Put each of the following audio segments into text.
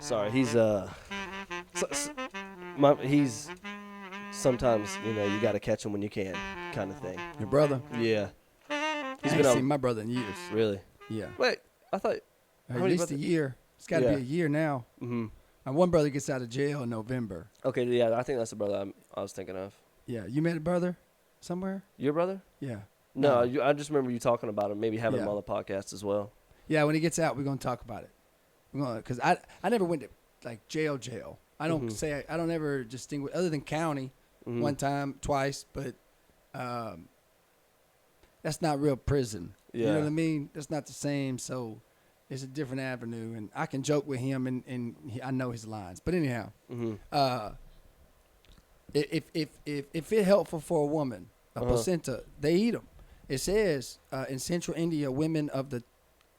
Sorry, he's he's sometimes you got to catch him when you can, kind of thing. Your brother? Yeah. I ain't seen my brother in years. Really? Yeah. Wait, I thought At least a year. It's got to be a year now. Mm-hmm. My one brother gets out of jail in November. Okay, yeah, I think that's the brother I was thinking of. Yeah, you met a brother somewhere? Your brother? Yeah. No, I just remember you talking about him, maybe having him on the podcast as well. Yeah, when he gets out, we're gonna talk about it. Because I never went to like jail. I don't say I don't ever distinguish other than county one time, twice, but that's not real prison. Yeah. You know what I mean? That's not the same. So it's a different avenue, and I can joke with him, and I know his lines. But anyhow, if it's helpful for a woman, a placenta, they eat them. It says in Central India, women of the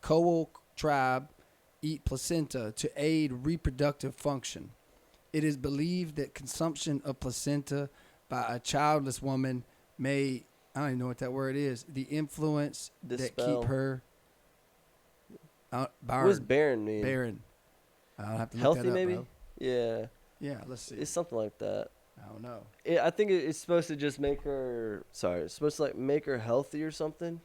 Kowal tribe eat placenta to aid reproductive function. It is believed that consumption of placenta by a childless woman may, I don't even know what that word is, the influence that keep her What does barren mean? Barren. I'll have to look healthy, that up, maybe? bro. Yeah. Yeah, let's see. It's something like that. I don't know. I think it's supposed to just make her, it's supposed to like make her healthy or something.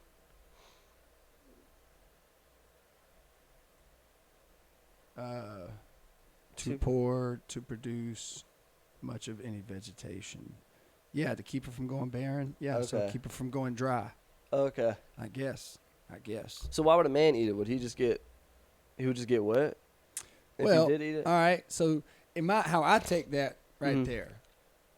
Too poor to produce much of any vegetation. Yeah, to keep her from going barren. Yeah, so keep her from going dry. Okay. I guess. So why would a man eat it? Would he just get wet? If well, he did eat it? All right. So how I take that there,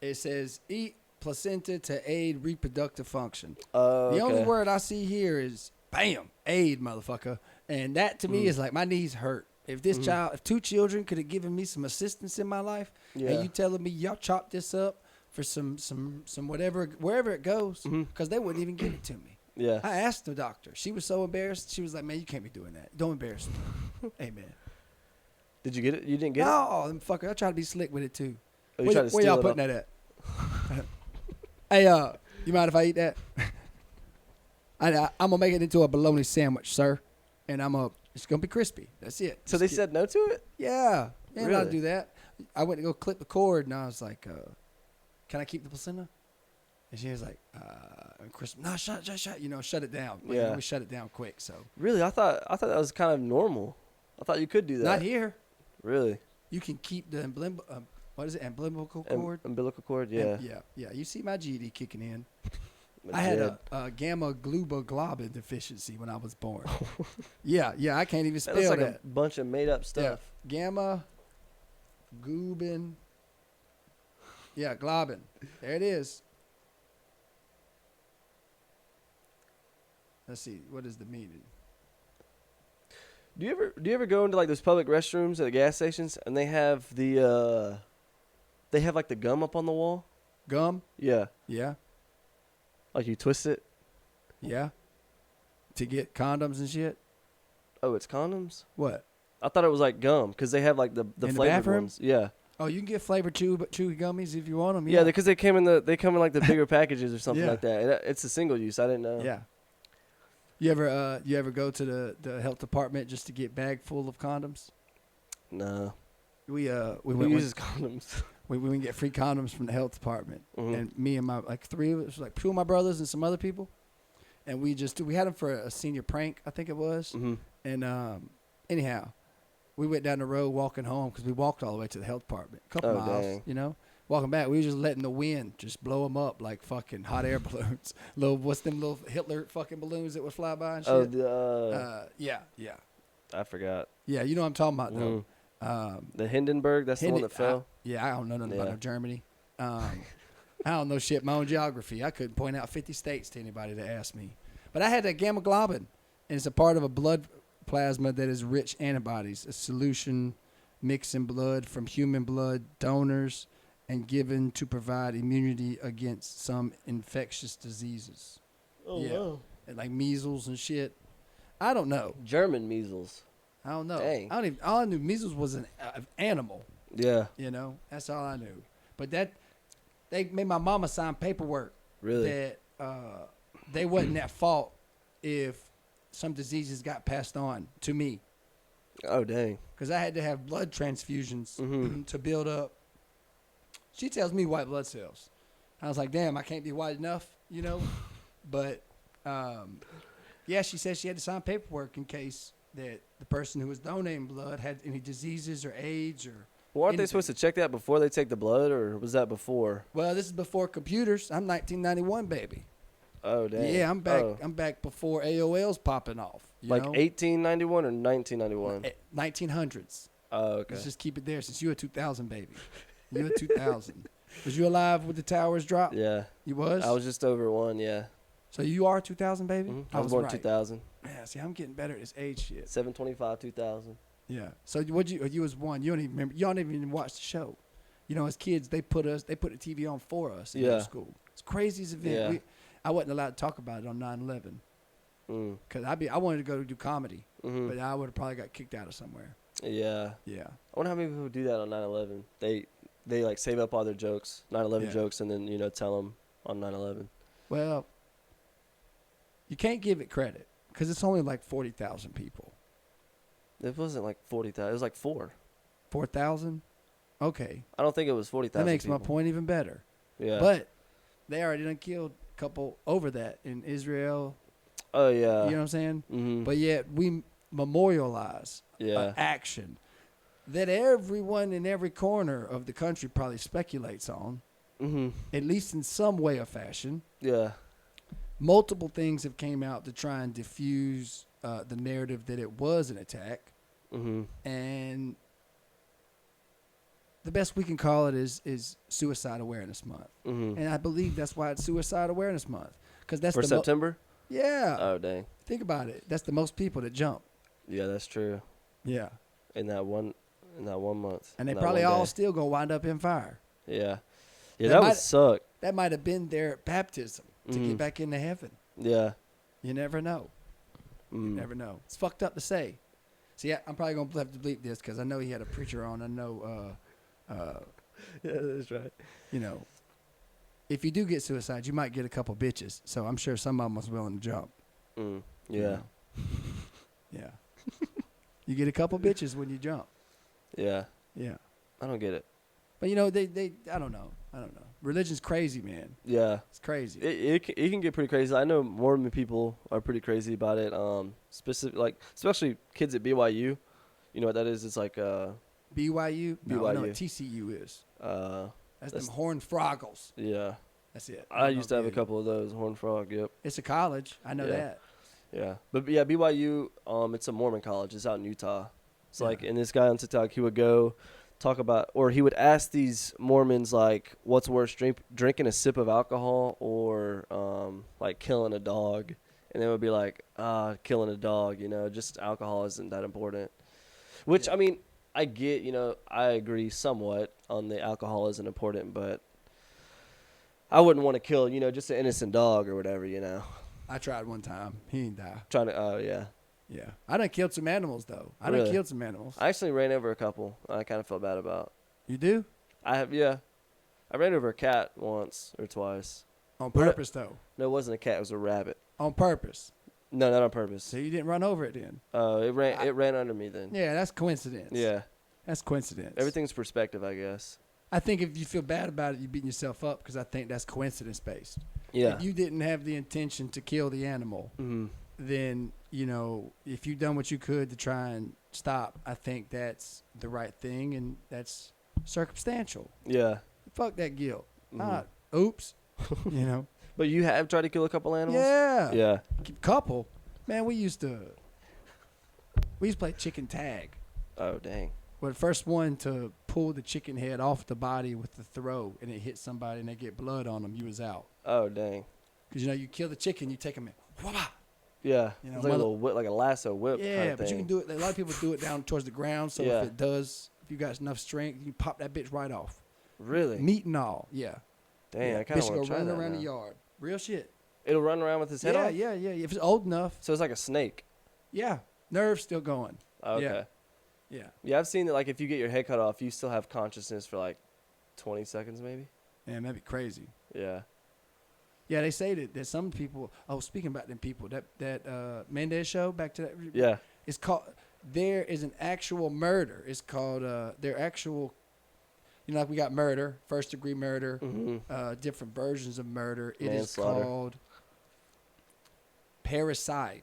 it says eat placenta to aid reproductive function. The only word I see here is bam, aid, motherfucker. And that to me is like my knees hurt. If this if two children could have given me some assistance in my life, and you telling me y'all chop this up for some whatever, wherever it goes, because they wouldn't even give it to me. Yeah. I asked the doctor. She was so embarrassed. She was like, man, you can't be doing that. Don't embarrass me. Amen. Did you get it? You didn't get it? No, fucker. I tried to be slick with it, too. Oh, where y'all putting that at? Hey, you mind if I eat that? I'm going to make it into a bologna sandwich, sir. And it's going to be crispy. That's it. So they said no to it? Yeah. Yeah, really? I'll do that. I went to go clip the cord, and I was like, can I keep the placenta? And she was like, Chris, no, shut it down. Yeah. We shut it down quick. So really, I thought that was kind of normal. I thought you could do that. Not here. Really? You can keep the umbilical cord? Umbilical cord, yeah. Yeah. You see my GD kicking in. I had a gamma globin deficiency when I was born. yeah, I can't even spell that. Looks like a bunch of made up stuff. Yeah. Gamma globin. Yeah, globin. There it is. Let's see. What is the meaning? Do you ever go into like those public restrooms at the gas stations and they have the like the gum up on the wall? Gum? Yeah. Yeah. Like you twist it? Yeah. To get condoms and shit? Oh, it's condoms? What? I thought it was like gum because they have like the flavored ones. Yeah. Oh, you can get flavored chewy gummies if you want them. Yeah, because they come in like the bigger packages or something like that. It's a single use. I didn't know. Yeah. You ever go to the health department just to get bag full of condoms? No. We uses condoms. We went get free condoms from the health department, and me and my three of us, like two of my brothers and some other people, and we had them for a senior prank, I think it was. And anyhow, we went down the road walking home because we walked all the way to the health department, a couple miles, dang. Walking back, we were just letting the wind just blow them up like fucking hot air balloons. What's them little Hitler fucking balloons that would fly by and shit? Oh, yeah. I forgot. Yeah, you know what I'm talking about, though. The Hindenburg, that's the one that fell? I don't know nothing about Germany. I don't know shit, my own geography. I couldn't point out 50 states to anybody that asked me. But I had that gamma globin, and it's a part of a blood plasma that is rich antibodies, a solution mixed in blood from human blood donors and given to provide immunity against some infectious diseases. Oh, wow. And like measles and shit. I don't know. German measles. I don't know. Dang. All I knew, measles was an animal. Yeah. That's all I knew. But they made my mama sign paperwork. Really? That they wasn't at fault if some diseases got passed on to me. Oh, dang. because I had to have blood transfusions Mm-hmm. to build up. She tells me white blood cells. I was like, damn, I can't be white enough, you know. But yeah, she said she had to sign paperwork in case that the person who was donating blood had any diseases or AIDS or. Well, aren't they anything. supposed to check that before they take the blood, or was that before? Well, this is before computers. I'm 1991, baby. Oh, dang. Yeah, I'm back. Oh. I'm back before AOL's popping off. You Like know? 1891 or 1991? 1900s. Oh, okay. Let's just keep it there since you're a 2000 baby. You're a 2000. Was you alive with the towers drop? Yeah. You was? I was just over one, yeah. So you are 2000 baby? I was born right. 2000. Yeah, see, I'm getting better at this age shit. 7/25, 2000. Yeah. So you was one. You don't even remember. Y'all didn't even watch the show. You know, as kids, they put the TV on for us in Yeah. school. It's crazy as event. Yeah. I wasn't allowed to talk about it on 9/11 Mm. because I wanted to go do comedy, Mm-hmm. but I would have probably got kicked out of somewhere. Yeah. Yeah. I wonder how many people do that on 9/11. They like save up all their jokes, 9/11 Yeah. jokes, and then, you know, tell them on 9/11. Well, you can't give it credit because it's only like 40,000 people. It wasn't like 40,000. It was like 4,000? Okay. I don't think it was 40,000. That makes my people. point even better. Yeah. But they already done killed a couple over that in Israel. Oh, yeah. You know what I'm saying? Mm-hmm. But yet we memorialize Yeah. action that everyone in every corner of the country probably speculates on, Mm-hmm. at least in some way or fashion. Yeah. Multiple things have came out to try and diffuse the narrative that it was an attack. Mm-hmm. And the best we can call it is Suicide Awareness Month. Mm-hmm. And I believe that's why it's Suicide Awareness Month. Because that's For the September? yeah. Oh, dang. Think about it. That's the most people that jump. Yeah, that's true. Yeah. In that one month. And they in that probably one all day. still gonna wind up in fire. Yeah. Yeah, That that might- would suck. That might have been their baptism to Mhm. get back into heaven. Yeah. You never know. You Mm. never know. It's fucked up to say. See, I'm probably gonna have to bleep this because I know he had a preacher on. I know, Yeah, that's right. you know, if you do get suicide, you might get a couple bitches. So I'm sure some of them was willing to jump. Mm. you Yeah. know. Yeah. You get a couple bitches when you jump. Yeah. Yeah. I don't get it. But you know, they I don't know. Religion's crazy, man. Yeah. It's crazy. It can get pretty crazy. I know Mormon people are pretty crazy about it. Especially kids at BYU. You know what that is? It's like BYU? No, I know what BYU. TCU is. That's That's- them Horned Froggles. yeah. That's it. I don't used know to have a if you- couple of those. Horned Frog. Yep. It's a college. I know Yeah. that. Yeah. But yeah, BYU. It's a Mormon college. It's out in Utah. It's Yeah. like, and this guy on TikTok, he would go talk about, or he would ask these Mormons like, what's worse, drinking a sip of alcohol or like killing a dog, and they would be like, killing a dog. You know, just alcohol isn't that important. Which Yeah. I mean, I get. You know, I agree somewhat on the alcohol isn't important, but I wouldn't want to kill, you know, just an innocent dog or whatever. You know, I tried one time. He didn't die. trying to. Oh yeah. Yeah. I done killed some animals, though. I done Really? killed some animals. I actually ran over a couple. I kind of felt bad about. You do? I have, yeah. I ran over a cat once or twice. On What? purpose, though. No, it wasn't a cat. It was a rabbit. On purpose. No, not on purpose. So you didn't run over it then? It ran under me then. Yeah, that's coincidence. Yeah. That's coincidence. Everything's perspective, I guess. I think if you feel bad about it, you're beating yourself up because I think that's coincidence based. Yeah. If you didn't have the intention to kill the animal, Mm-hmm. then, you know, if you've done what you could to try and stop, I think that's the right thing, and that's circumstantial. Yeah. Fuck that guilt. Mhm. Oops. You know? But you have tried to kill a couple animals? Yeah. Yeah. Couple. Man, we used to play chicken tag. Oh, dang. We're the first one to pull the chicken head off the body with the throw, and it hit somebody, and they get blood on them. You was out. Oh, dang. Because, you know, you kill the chicken, you take them in. Wah-bah! Yeah. You know, it's like a little whip, like a lasso whip. Yeah, kind of but you thing. can do it. A lot of people do it down towards the ground. So Yeah. if you got enough strength, you pop that bitch right off. Really? Meat and all. Yeah. Dang, yeah. I kind of Bitch want go to try running that around now. the yard. Real shit. It'll run around with his head Yeah, off? yeah. If it's old enough. So it's like a snake. Yeah. Nerves still going. Oh, okay. Yeah. Yeah. Yeah, I've seen that, like, if you get your head cut off, you still have consciousness for, like, 20 seconds maybe. Man, that'd be crazy. Yeah. Yeah, they say that some people. Oh, speaking about them people, that Mendez show. Back to that. Yeah. It's called. there is an actual murder. It's called their actual. You know, like we got murder, first degree murder, different versions of murder. It is called parricide.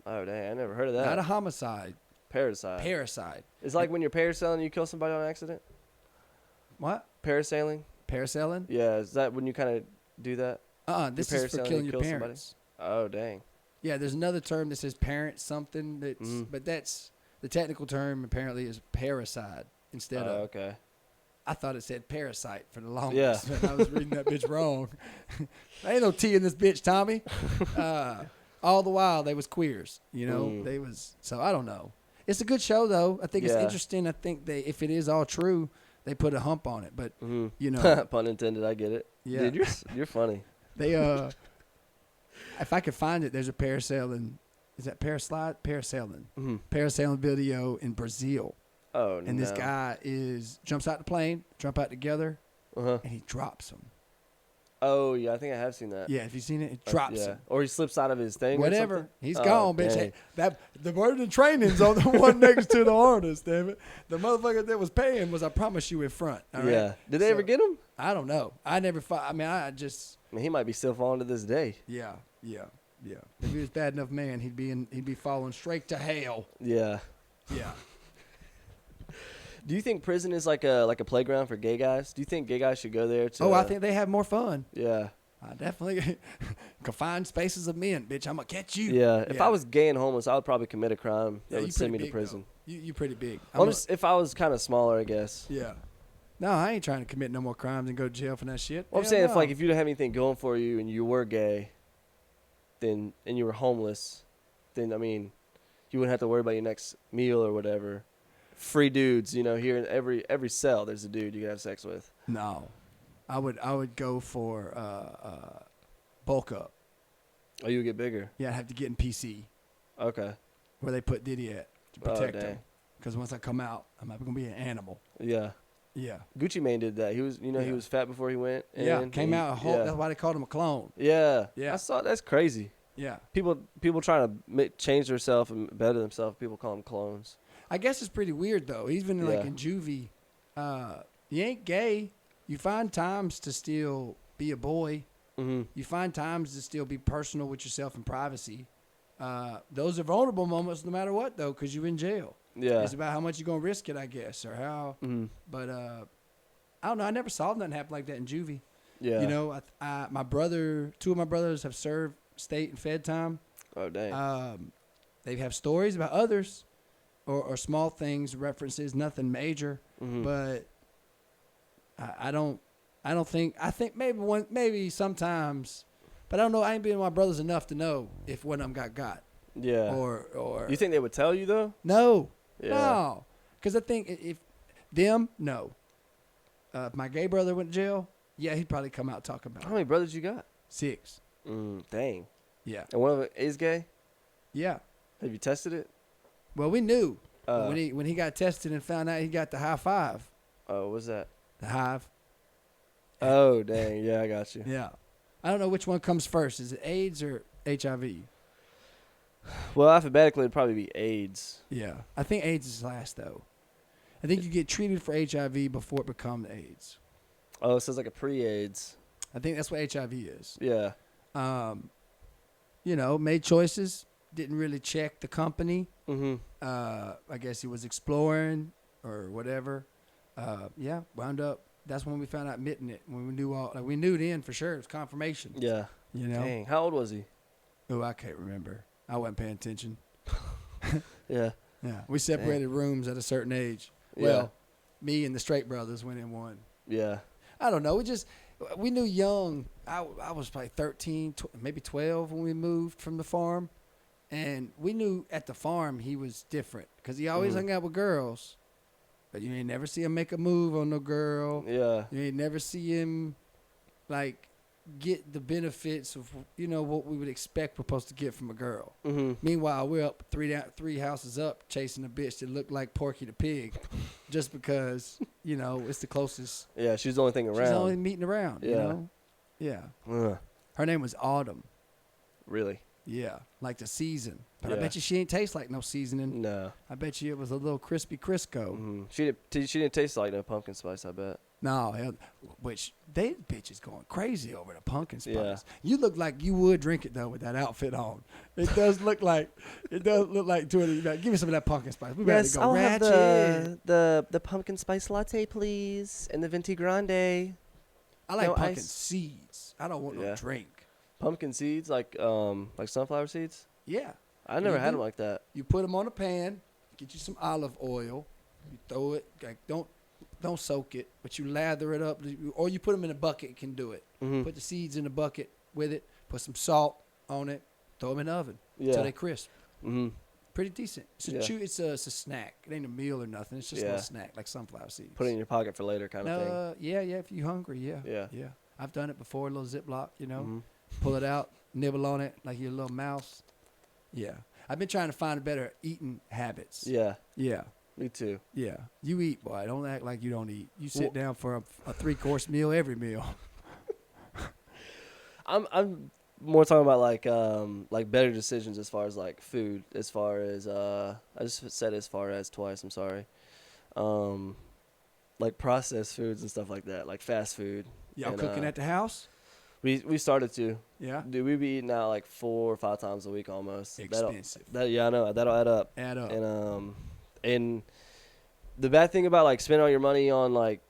Oh dang, I never heard of that. Not a homicide. Parricide. Parricide. It's like when you're parasailing and you kill somebody on accident. What? Parasailing. Parasailing? Yeah, is that when you kind of do that? This is for killing your parents. Somebody? Oh dang. Yeah, there's another term that says parent something. But that's the technical term. Apparently, is parricide instead of. Okay. I thought it said parasite for the longest. Yeah. I was reading that bitch wrong. There ain't no T in this bitch, Tommy. All the while they was queers, you know. They was so I don't know. It's a good show though. I think it's interesting. I think if it is all true, they put a hump on it. But you know, pun intended. I get it. Yeah, dude, you're funny. They if I could find it, there's a parasailing. Is that parasailing? Parasailing video in Brazil. Oh, and this guy jumps out the plane, jump out together, and he drops him. Oh, yeah, I think I have seen that. Yeah, have you seen it? It drops him. Or he slips out of his thing Whatever. or something. He's gone, bitch. Hey, the murder training's on the one next to the artist, damn it. The motherfucker that was paying was, I promise you, in front. All right? Yeah. Did they ever get him? I don't know. I never I mean, he might be still falling to this day. Yeah. If he was a bad enough man, he'd be falling straight to hell. Yeah. Yeah. Do you think prison is like a playground for gay guys? Do you think gay guys should go there to? Oh, I think they have more fun. Yeah. I definitely confined spaces of men, bitch. I'm gonna catch you. Yeah. If I was gay and homeless, I would probably commit a crime that would send me to prison. You pretty big. If I was kind of smaller, I guess. Yeah. No, I ain't trying to commit no more crimes and go to jail for that shit. Well, I'm saying if you didn't have anything going for you and you were gay, and you were homeless, then I mean, you wouldn't have to worry about your next meal or whatever. Free dudes, you know, here in every cell there's a dude you can have sex with. No. I would go for bulk up. Oh, you would get bigger? Yeah, I'd have to get in PC. Okay. Where they put Diddy at to protect him. Because once I come out, I'm not going to be an animal. Yeah. Yeah. Gucci Mane did that. He was, he was fat before he went. Came out a whole. That's why they called him a clone. Yeah. Yeah. I saw that's crazy. Yeah. People trying to change themselves and better themselves. People call them clones. I guess it's pretty weird though. Even like in juvie, you ain't gay. You find times to still be a boy. Mm-hmm. You find times to still be personal with yourself and privacy. Those are vulnerable moments no matter what though, because you're in jail. Yeah. It's about how much you're gonna risk it, I guess, or how. Mm-hmm. But I don't know. I never saw nothing happen like that in juvie. Yeah. You know, two of my brothers have served state and fed time. Oh dang. They have stories about others. Or small things, references, nothing major, but I think maybe sometimes, but I don't know. I ain't been with my brothers enough to know if one of them got. Yeah. Or you think they would tell you though? No. Yeah. No. Because I think if them, no. If my gay brother went to jail, yeah, he'd probably come out talking about it. How many brothers you got? 6. Dang. Yeah. And one of them is gay? Yeah. Have you tested it? Well, we knew when he got tested and found out he got the high 5. Oh, what's that? The hive. Oh, dang. Yeah, I got you. Yeah. I don't know which one comes first. Is it AIDS or HIV? Well, alphabetically, it'd probably be AIDS. Yeah. I think AIDS is last, though. I think you get treated for HIV before it becomes AIDS. Oh, so it's like a pre-AIDS. I think that's what HIV is. Yeah. You know, made choices. Didn't really check the company. Mm-hmm. I guess he was exploring or whatever. Wound up. That's when we found out admitting it. When we knew then for sure. It was confirmation. Yeah. You know. Dang. How old was he? Oh, I can't remember. I wasn't paying attention. Yeah. Yeah. We separated rooms at a certain age. Well, me and the straight brothers went in one. Yeah. I don't know. We knew young. I was probably 13, maybe 12 when we moved from the farm. And we knew at the farm he was different because he always hung out with girls. But you ain't never see him make a move on no girl. Yeah. You ain't never see him, like, get the benefits of, what we would expect we're supposed to get from a girl. Mm-hmm. Meanwhile, we're up three houses up chasing a bitch that looked like Porky the Pig just because, it's the closest. Yeah, she's the only thing around. She's only meeting around, Yeah. Yeah. Her name was Autumn. Really? Yeah, like the season. But I Yeah. bet you she ain't taste like no seasoning. No. I bet you it was a little crispy Crisco. Mm-hmm. She didn't taste like no pumpkin spice, I bet. No, hell, which they bitches going crazy over the pumpkin spice. Yeah. You look like you would drink it though with that outfit on. It does look like give me some of that pumpkin spice. We ready to go ratchet. the pumpkin spice latte, please, and the venti grande. I like no pumpkin ice. seeds. I don't want no Yeah. drink. Pumpkin seeds, like sunflower seeds. Yeah. I never You had do? them like that. You put them on a pan, get you some olive oil, you throw it, like don't soak it, but you lather it up, or you put them in a bucket, can do it. Mm-hmm. Put the seeds in the bucket with it, put some salt on it, throw them in the oven Yeah. until they crisp. Mm-hmm. Pretty decent. It's a Yeah. it's a snack. It ain't a meal or nothing. It's just a Yeah. little snack, like sunflower seeds. Put it in your pocket for later, kind of thing. Yeah, if you're hungry, yeah. Yeah. I've done it before, a little Ziploc, Mhm. pull it out, nibble on it like you're a little mouse. Yeah. I've been trying to find better eating habits. Yeah. Yeah. Me too. Yeah. You eat, boy. Don't act like you don't eat. You sit Well- down for a 3-course meal every meal. I'm more talking about like better decisions as far as like food. As far as I just said as far as twice. I'm sorry. Like processed foods and stuff like that, like fast food. Y'all And, cooking at the house? We started to. Yeah. Dude, we be eating out like 4 or 5 times a week almost. Expensive. Yeah, I know. That'll add up. Add up. And the bad thing about like spending all your money on like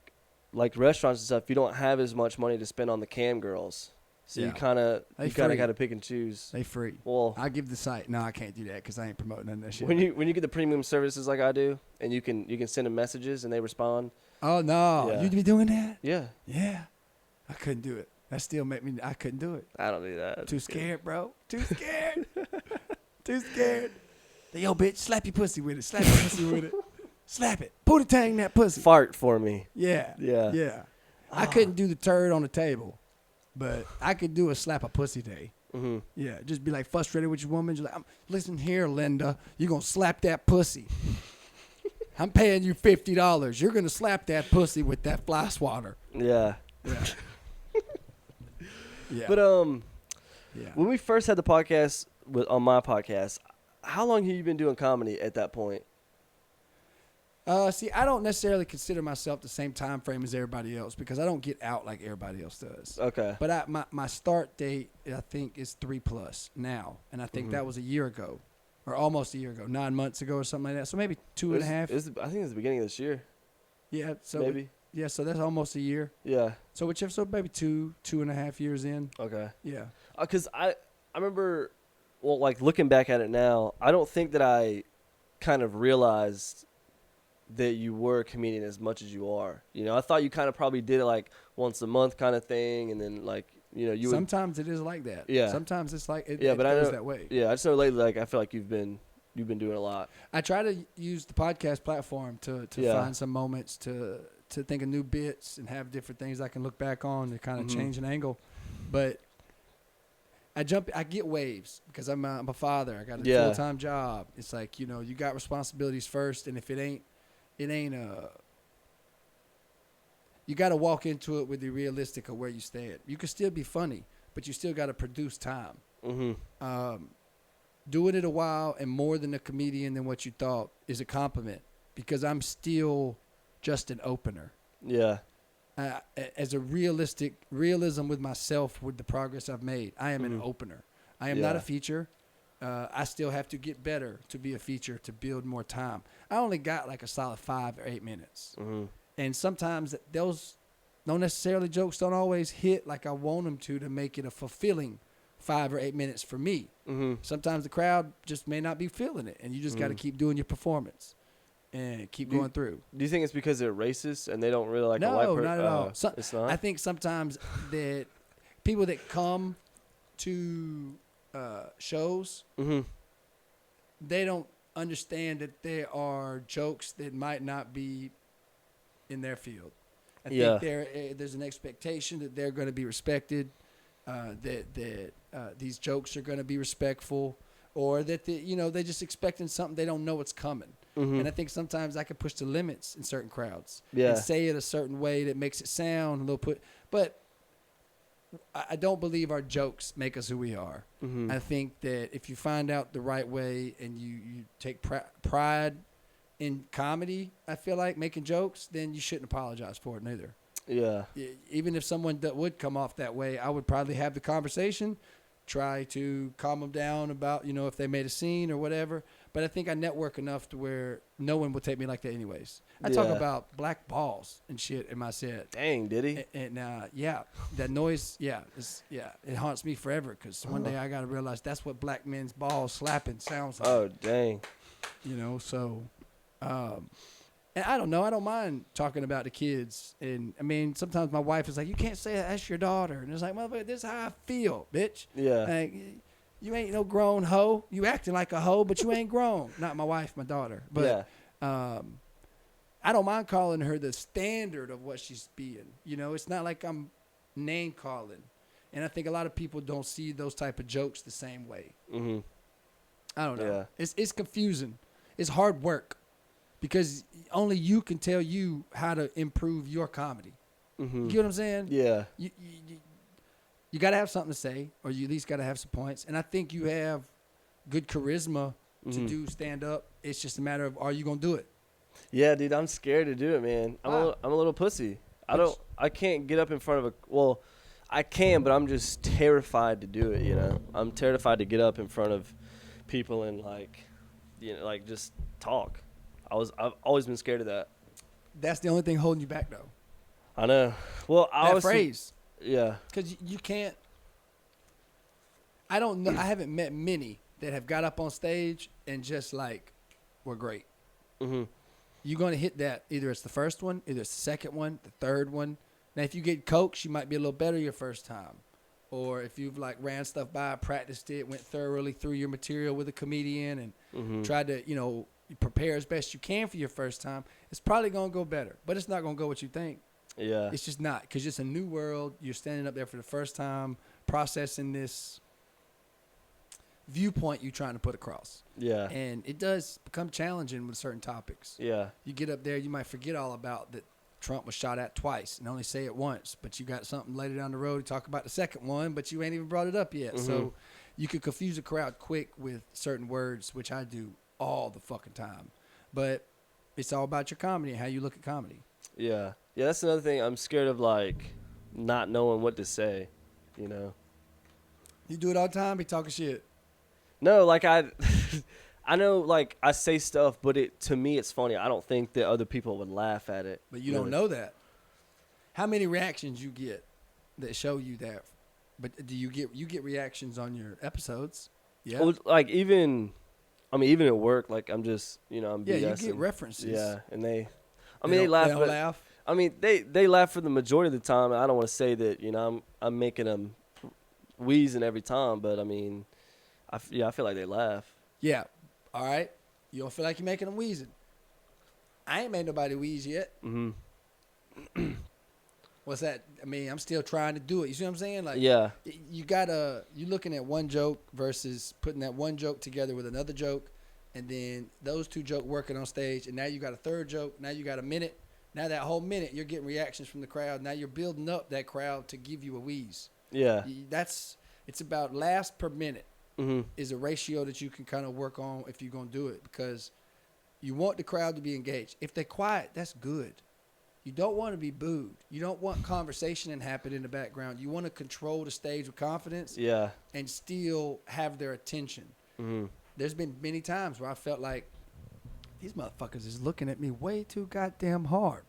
restaurants and stuff, you don't have as much money to spend on the cam girls. So Yeah. you kind of They got free. to pick and choose. They free. Well, I give the site. No, I can't do that because I ain't promoting none of that shit. when you get the premium services like I do, and you can send them messages and they respond. Oh no, Yeah. you'd be doing that? Yeah, Yeah. I couldn't do it. That still make me. I couldn't do it. I don't do that. Too scared, bro. Too scared. Too scared. Yo, bitch, slap your pussy with it. Slap your pussy with it. Slap it. Pootie tang that pussy. Fart for me. Yeah. Yeah. Yeah. I couldn't do the turd on the table, but I could do a slap a pussy day. Mm-hmm. Yeah, just be like frustrated with your woman. Just like, listen here, Linda, you're going to slap that pussy. I'm paying you $50. You're going to slap that pussy with that fly swatter. Yeah. Yeah. Yeah. But yeah. when we first had the podcast on my podcast, how long have you been doing comedy at that point? See, I don't necessarily consider myself the same time frame as everybody else because I don't get out like everybody else does. Okay. But my start date, I think, is 3+ now. And I think that was a year ago or almost a year ago, 9 months ago or something like that. So maybe 2.5. I think it's the beginning of this year. Yeah. So Maybe. Yeah, so that's almost a year. Yeah. So maybe 2.5 years in. Okay. Yeah. Because I remember, well, like looking back at it now, I don't think that I kind of realized that you were a comedian as much as you are. You know, I thought you kind of probably did it like once a month kind of thing, and then like you Sometimes it is like that. Yeah. Sometimes it's like it, Yeah, it but I goes know- that way. Yeah, I just know lately, like I feel like you've been doing a lot. I try to use the podcast platform to Yeah. find some moments to think of new bits and have different things I can look back on to kind of change an angle. But I get waves because I'm a father. I got a Yeah. full-time job. It's like, you got responsibilities first, and if it ain't you got to walk into it with the realistic of where you stand. You can still be funny, but you still got to produce time. Mm-hmm. Doing it a while and more than a comedian than what you thought is a compliment because I'm still just an opener. Yeah. As a realism with myself with the progress I've made, I am an opener. I am not a feature. I still have to get better to be a feature to build more time. I only got like a solid 5 or 8 minutes. Mm-hmm. And sometimes those don't necessarily jokes don't always hit like I want them to make it a fulfilling 5 or 8 minutes for me. Mm-hmm. Sometimes the crowd just may not be feeling it, and you just got to keep doing your performance and keep going through. Do you think it's because they're racist and they don't really like a white No, person? not at all. It's not? I think sometimes that people that come to shows, Mm-hmm. they don't understand that there are jokes that might not be in their field. I think there's an expectation that they're going to be respected, that these jokes are going to be respectful, or that they're just expecting something they don't know what's coming. Mm-hmm. And I think sometimes I can push the limits in certain crowds Yeah. and say it a certain way that makes it sound a little but I don't believe our jokes make us who we are. Mm-hmm. I think that if you find out the right way and you take pride in comedy, I feel like making jokes, then you shouldn't apologize for it neither. Yeah. Even if someone that would come off that way, I would probably have the conversation, try to calm them down about, if they made a scene or whatever. But I think I network enough to where no one will take me like that anyways. I talk about black balls and shit in my set. Dang, did he? And yeah, that noise, it haunts me forever because one day I got to realize that's what black men's balls slapping sounds like. Oh, dang. So, and I don't know. I don't mind talking about the kids. And, I mean, sometimes my wife is like, you can't say that. That's your daughter. And it's like, motherfucker, this is how I feel, bitch. Yeah. Like, you ain't no grown hoe. You acting like a hoe, but you ain't grown. Not my wife, my daughter. But I don't mind calling her the standard of what she's being. It's not like I'm name calling. And I think a lot of people don't see those type of jokes the same way. Mm-hmm. I don't know. Yeah. It's confusing. It's hard work because only you can tell you how to improve your comedy. Mm-hmm. You get what I'm saying? Yeah. You got to have something to say, or you at least got to have some points. And I think you have good charisma to do stand up. It's just a matter of, are you going to do it? Yeah, dude, I'm scared to do it, man. I'm a little pussy. I can't get up in front of I can, but I'm just terrified to do it, I'm terrified to get up in front of people and just talk. I've always been scared of that. That's the only thing holding you back though. I know. Well, that phrase. Yeah. Cuz you can't I don't know. I haven't met many that have got up on stage and just were great. Mhm. You're going to hit that. Either it's the first one, either it's the second one, the third one. Now, if you get coached, you might be a little better your first time. Or if you've ran stuff by, practiced it, went thoroughly through your material with a comedian and tried to, you prepare as best you can for your first time, it's probably going to go better. But it's not going to go what you think. Yeah. It's just not, because it's a new world. You're standing up there for the first time, processing this viewpoint you're trying to put across. Yeah. And it does become challenging with certain topics. Yeah. You get up there, you might forget all about that Trump was shot at twice and only say it once, but you got something later down the road to talk about the second one, but you ain't even brought it up yet. Mm-hmm. So you could confuse a crowd quick with certain words, which I do all the fucking time. But it's all about your comedy and how you look at comedy. Yeah. Yeah, that's another thing. I'm scared of not knowing what to say, You do it all the time, be talking shit. No, I know, I say stuff, but to me, it's funny. I don't think that other people would laugh at it. But you don't know that. How many reactions you get that show you that? But do you get reactions on your episodes? Yeah. Well, even at work, I'm just, I'm BSing. Yeah, you get references. Yeah, and they laugh. They don't laugh. I mean, they laugh for the majority of the time. I don't want to say that, I'm making them wheezing every time, but I mean, I feel like they laugh. Yeah. All right. You don't feel like you're making them wheezing. I ain't made nobody wheeze yet. Mm-hmm. What's that? I mean, I'm still trying to do it. You see what I'm saying? Yeah. You're looking at one joke versus putting that one joke together with another joke, and then those two jokes working on stage, and now you got a third joke. Now you got a minute. Now that whole minute, you're getting reactions from the crowd. Now you're building up that crowd to give you a wheeze. Yeah. It's about laughs per minute. Mm-hmm. Is a ratio that you can kind of work on if you're going to do it, because you want the crowd to be engaged. If they're quiet, that's good. You don't want to be booed. You don't want conversation to happen in the background. You want to control the stage with confidence. Yeah. And still have their attention. Mm-hmm. There's been many times where I felt like these motherfuckers is looking at me way too goddamn hard.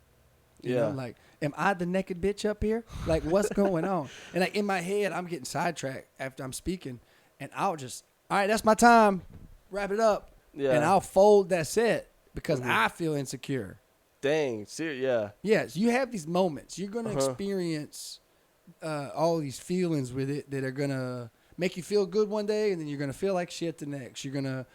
You know, am I the naked bitch up here? What's going on? And in my head, I'm getting sidetracked after I'm speaking. And I'll just, all right, that's my time. Wrap it up. Yeah. And I'll fold that set because I feel insecure. Dang. Serious. Yeah. Yes. You have these moments. You're going to experience all these feelings with it that are going to make you feel good one day, and then you're going to feel like shit the next. You're going to,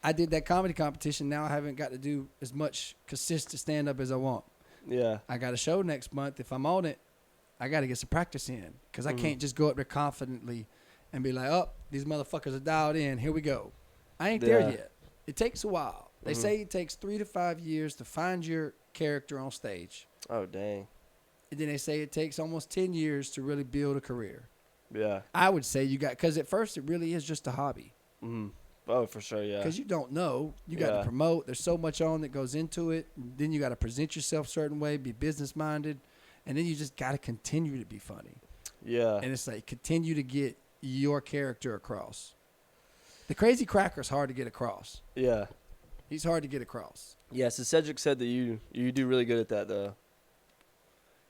I did that comedy competition. Now I haven't got to do as much consistent stand-up as I want. Yeah. I got a show next month. If I'm on it, I got to get some practice in because I can't just go up there confidently and be like, oh, these motherfuckers are dialed in. Here we go. I ain't there yet. It takes a while. They say it takes 3 to 5 years to find your character on stage. Oh, dang. And then they say it takes almost 10 years to really build a career. Yeah. I would say because at first it really is just a hobby. Mm-hmm. Oh, for sure, yeah. Because you don't know. You got to promote. There's so much on that goes into it. Then you got to present yourself a certain way, be business-minded. And then you just got to continue to be funny. Yeah. And it's like continue to get your character across. The crazy cracker's hard to get across. Yeah. He's hard to get across. Yeah, so Cedric said that you do really good at that, though.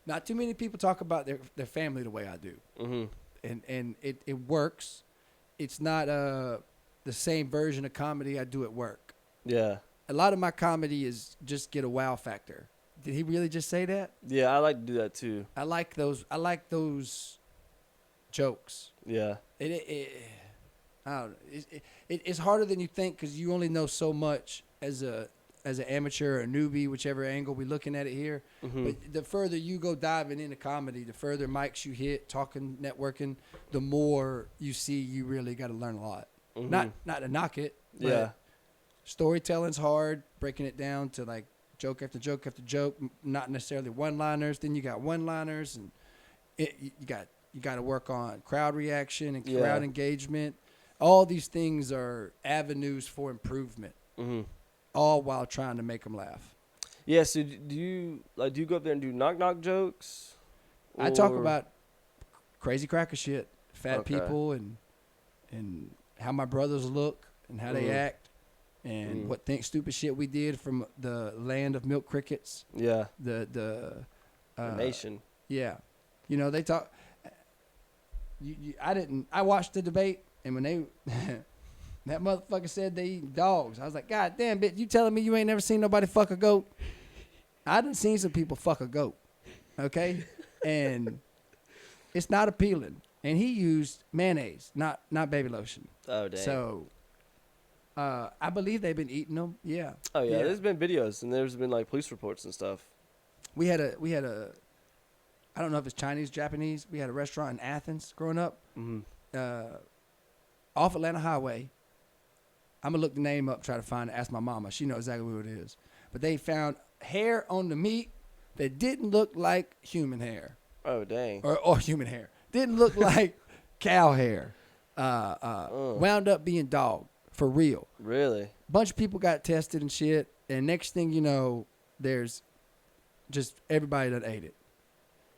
Not too many people talk about their family the way I do. Mm-hmm. And it works. It's not the same version of comedy I do at work. Yeah. A lot of my comedy is just get a wow factor. Did he really just say that? Yeah, I like to do that, too. I like those jokes. Yeah. I don't know. It's harder than you think because you only know so much as an amateur or a newbie, whichever angle we're looking at it here. Mm-hmm. But the further you go diving into comedy, the further mics you hit, talking, networking, the more you see you really got to learn a lot. Mm-hmm. Not to knock it. But Yeah. storytelling's hard, breaking it down to like joke after joke after joke, not necessarily one-liners. Then you got one-liners, and you got to work on crowd reaction and crowd engagement. All these things are avenues for improvement, all while trying to make them laugh. Yeah, so do you go up there and do knock-knock jokes? I talk about crazy cracker shit, fat people, and how my brothers look and how they act, and what stupid shit we did from the land of milk crickets. Yeah. The nation. Yeah. You know, they talk. I watched the debate. And when that motherfucker said they eat dogs, I was like, God damn, bitch, you telling me you ain't never seen nobody fuck a goat? I done seen some people fuck a goat, okay? And it's not appealing. And he used mayonnaise, not baby lotion. Oh, dang. So I believe they've been eating them, yeah. Oh, yeah, there's been videos, and there's been, like, police reports and stuff. We had a I don't know if it's Chinese, Japanese. We had a restaurant in Athens growing up. Off Atlanta Highway. I'm going to look the name up, try to find it, ask my mama. She knows exactly who it is. But they found hair on the meat that didn't look like human hair. Oh, dang. Or human hair. Didn't look like cow hair. Wound up being dog, for real. Really? Bunch of people got tested and shit. And next thing you know, there's just everybody that ate it.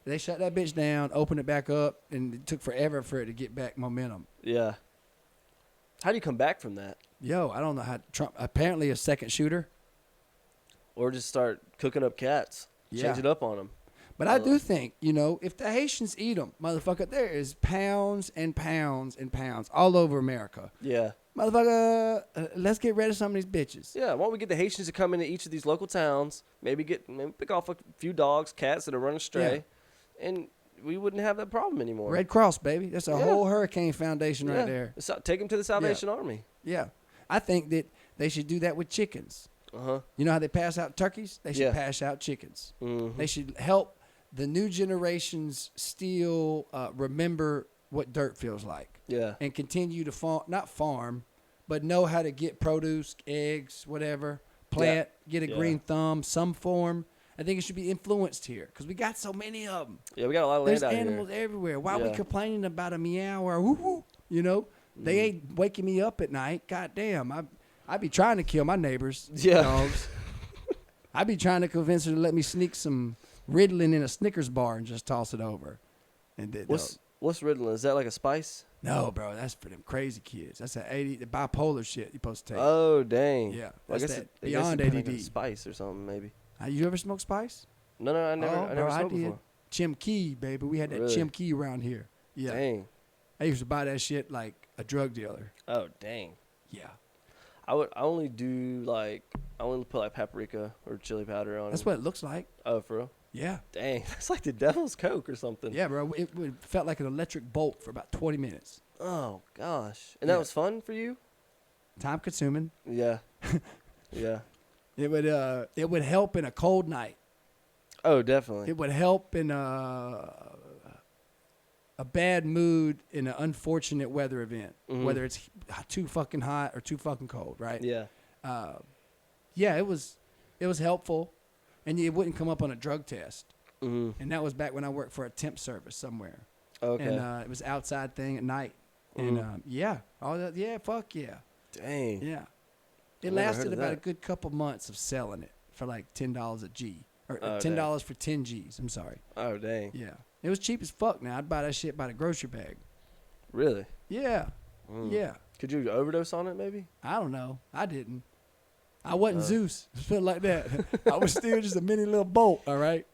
They shut that bitch down, opened it back up, and it took forever for it to get back momentum. Yeah. How do you come back from that? Yo, I don't know how Trump, apparently a second shooter. Or just start cooking up cats. Change it up on them. But I do think, if the Haitians eat them, motherfucker, there is pounds and pounds and pounds all over America. Yeah. Motherfucker, let's get rid of some of these bitches. Yeah, why don't we get the Haitians to come into each of these local towns, maybe pick off a few dogs, cats that are running astray, and we wouldn't have that problem anymore. Red Cross, baby. That's a whole hurricane foundation right there. Take them to the Salvation Army. Yeah. I think that they should do that with chickens. You know how they pass out turkeys? They should pass out chickens. They should help the new generations still remember what dirt feels like. Yeah. And continue to not farm, but know how to get produce, eggs, whatever, plant, get a green thumb, some form. I think it should be influenced here because we got so many of them. Yeah, we got a lot of land out here. There's animals everywhere. Why are we complaining about a meow or a whoo-whoo? They ain't waking me up at night. God damn. I be trying to kill my neighbors' dogs. I be trying to convince her to let me sneak some Ritalin in a Snickers bar and just toss it over. And what's Ritalin? Is that like a spice? No, bro. That's for them crazy kids. That's the bipolar shit you're supposed to take. Oh, dang. Yeah. Well, That's beyond ADD. Like a spice or something, maybe. You ever smoke spice? No, I never smoked before. Chimkey, baby. We had that Chimkey around here. Yeah. Dang. I used to buy that shit like a drug dealer. Oh, dang. Yeah. I only put like paprika or chili powder on it. That's what it looks like. Oh, for real? Yeah. Dang. That's like the devil's Coke or something. Yeah, bro. It felt like an electric bolt for about 20 minutes. Oh, gosh. And that was fun for you? Time consuming. Yeah. Yeah. It would help in a cold night. Oh, definitely. It would help in a bad mood in an unfortunate weather event, whether it's too fucking hot or too fucking cold, right? Yeah. It was helpful, and it wouldn't come up on a drug test. And that was back when I worked for a temp service somewhere. Okay. And it was outside thing at night. And all that. Yeah, fuck yeah. Dang. Yeah. It I've never heard lasted of about that. a good couple months of selling it for like $10 a G. Or Oh, $10 for 10 Gs. I'm sorry. Oh, dang. Yeah. It was cheap as fuck now. I'd buy that shit by the grocery bag. Really? Yeah. Mm. Yeah. Could you overdose on it, maybe? I don't know. I didn't. I wasn't Zeus. Something like that. I was still just a mini little bolt, all right?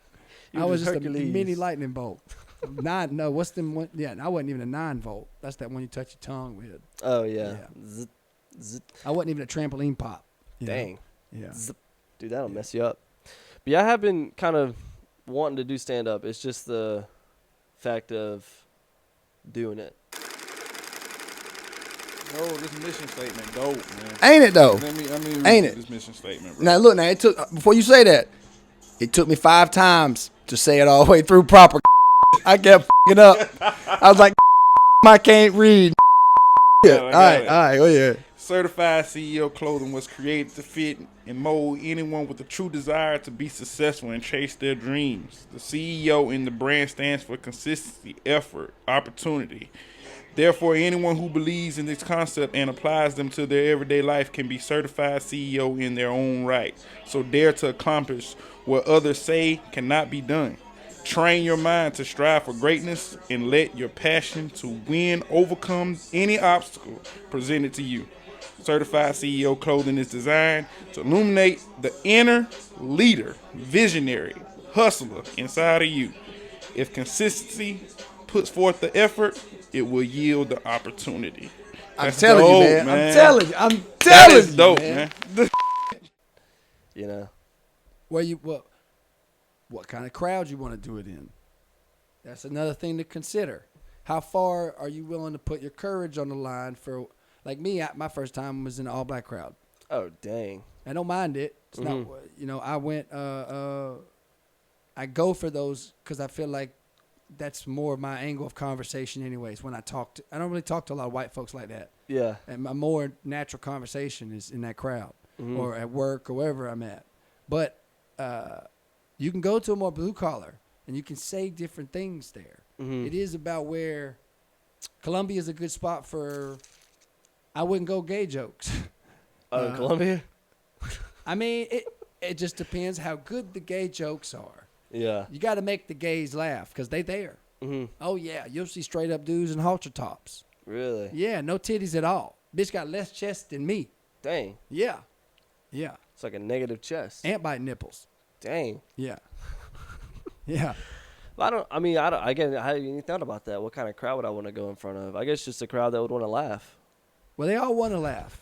I was just Hercules. a mini lightning bolt. What's them one? Yeah, I wasn't even a 9-volt. That's that one you touch your tongue with. Oh, yeah. Yeah. Zit, zit. I wasn't even a trampoline pop. you know? Dang. Yeah. Zip. Dude, that'll mess you up. But yeah, I have been kind of wanting to do stand-up. It's just the fact of doing it. Oh, this mission statement dope, man. Ain't it though? Let me Ain't read it? this mission statement, bro. Now look, it took before you say that, it took me 5 times to say it all the way through proper. I kept it up. I was like, I can't read. Yeah. All right, oh yeah. Certified CEO clothing was created to fit and mold anyone with a true desire to be successful and chase their dreams. The CEO in the brand stands for consistency, effort, opportunity. Therefore, anyone who believes in this concept and applies them to their everyday life can be certified CEO in their own right. So dare to accomplish what others say cannot be done. Train your mind to strive for greatness and let your passion to win overcome any obstacle presented to you. Certified CEO clothing is designed to illuminate the inner leader, visionary, hustler inside of you. If consistency puts forth the effort, it will yield the opportunity. That's I'm telling dope, you, man. man. I'm telling you. That is dope, man. man. You know? What kind of crowd you want to do it in? That's another thing to consider. How far are you willing to put your courage on the line for? Like me, my first time was in an all-black crowd. Oh, dang. I don't mind it. It's not, I went, I go for those because I feel like that's more of my angle of conversation anyways. When I don't really talk to a lot of white folks like that. Yeah. And my more natural conversation is in that crowd or at work or wherever I'm at. But you can go to a more blue collar and you can say different things there. It is about where Columbia is a good spot for, I wouldn't go gay jokes. Columbia? I mean, it just depends how good the gay jokes are. Yeah. You got to make the gays laugh because they there. Oh, yeah. You'll see straight up dudes in halter tops. Really? Yeah, no titties at all. Bitch got less chest than me. Dang. Yeah. Yeah. It's like a negative chest. Ant bite nipples. Dang. Yeah. Yeah. I haven't even thought about that. What kind of crowd would I want to go in front of? I guess just a crowd that would want to laugh. Well, they all want to laugh.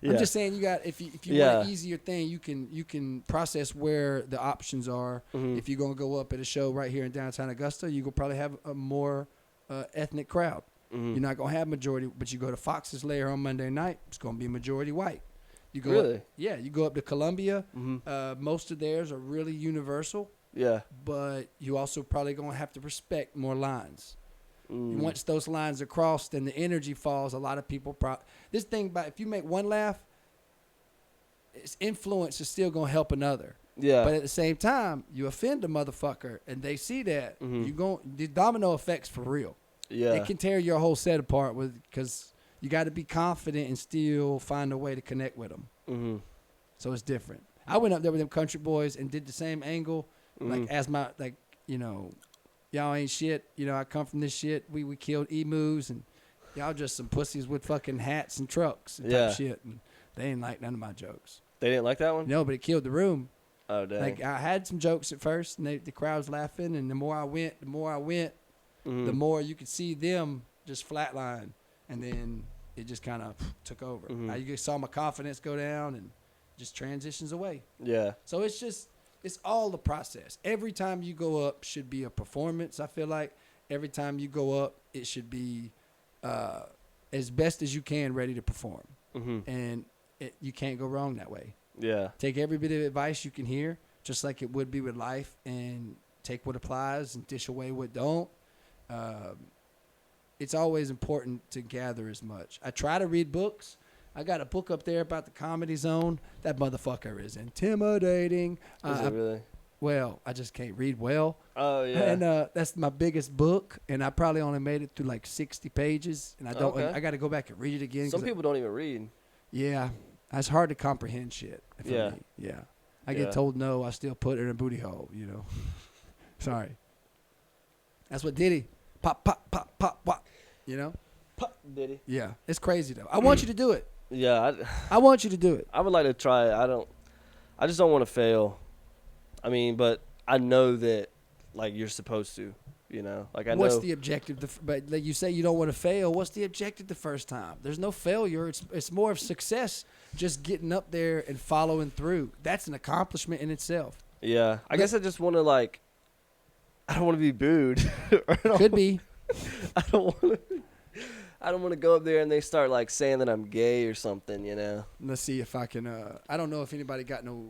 Yeah. I'm just saying, you got if you want an easier thing, you can process where the options are. If you're gonna go up at a show right here in downtown Augusta, you will probably have a more ethnic crowd. You're not gonna have majority, but you go to Fox's Lair on Monday night, it's gonna be majority white. You go Really? up, yeah, you go up to Columbia. Most of theirs are really universal, Yeah. but you also probably gonna have to respect more lines. Once those lines are crossed and the energy falls, a lot of people this thing about if you make one laugh, its influence is still gonna help another. Yeah. But at the same time, you offend a motherfucker and they see that the domino effects for real. Yeah. It can tear your whole set apart because you got to be confident and still find a way to connect with them. So it's different. I went up there with them country boys and did the same angle, y'all ain't shit. I come from this shit. We killed emus and y'all just some pussies with fucking hats and trucks and type shit. And they ain't like none of my jokes. They didn't like that one? No, but it killed the room. Oh, dang. Like I had some jokes at first, and the crowd was laughing, and the more I went, the more you could see them just flatline, and then it just kind of took over. You just saw my confidence go down, and just transitions away. Yeah. So it's all the process. Every time you go up should be a performance. I feel like every time you go up, it should be as best as you can, ready to perform, and you can't go wrong that way. Yeah. Take every bit of advice you can hear, just like it would be with life, and take what applies and dish away what don't. It's always important to gather as much. I try to read books. I got a book up there about the Comedy Zone. That motherfucker is intimidating. Is it really? well. I just can't read well. Oh yeah. And that's my biggest book, and I probably only made it through like 60 pages, and I don't. Okay. I got to go back and read it again. Some people don't even read. Yeah, it's hard to comprehend shit. For Yeah. me. Yeah. I Yeah. get told no, I still put it in a booty hole. You know. Sorry. That's what Diddy. Pop, pop, pop, pop, pop. You know. Puh, Diddy. Yeah, it's crazy though. I want you to do it. Yeah, I want you to do it. I would like to try it. I just don't want to fail. I mean, but I know that like you're supposed to, you know. Like I What's know. the objective? But like you say, you don't want to fail. What's the objective the first time? There's no failure. It's more of success. Just getting up there and following through. That's an accomplishment in itself. Yeah, I guess I just want to like. I don't want to be booed. Could be. I don't want to. I don't want to go up there and they start like saying that I'm gay or something, you know. Let's see if I can. I don't know if anybody got no.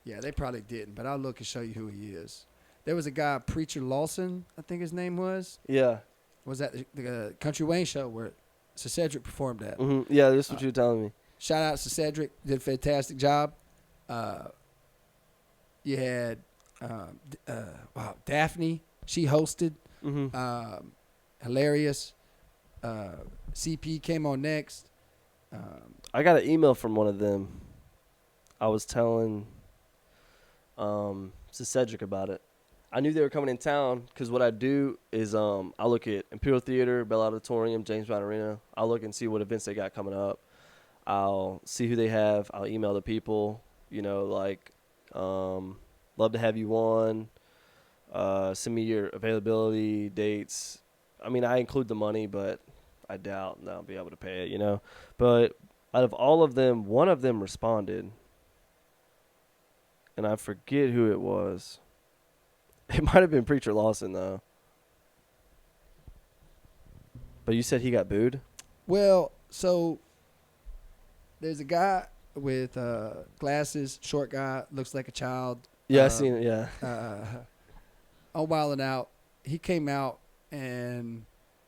Yeah, they probably didn't, but I'll look and show you who he is. There was a guy, Preacher Lawson, I think his name was. Yeah. Was that the Country Wayne show where Sir Cedric performed at? Mm-hmm. Yeah, that's what you were telling me. Shout out to Cedric, did a fantastic job. You had Daphne, she hosted, Mm-hmm. hilarious. CP came on next. I got an email from one of them. I was telling to Cedric about it. I knew they were coming in town because what I do is I look at Imperial Theater, Bell Auditorium, James Brown Arena. I'll look and see what events they got coming up. I'll see who they have. I'll email the people, you know, like love to have you on. Send me your availability, dates. I mean, I include the money, but I doubt that I'll be able to pay it, you know. But out of all of them, one of them responded. And I forget who it was. It might have been Preacher Lawson, though. But you said he got booed? Well, so there's a guy with glasses, short guy, looks like a child. Yeah, I seen it, yeah. On Wild 'N Out, he came out and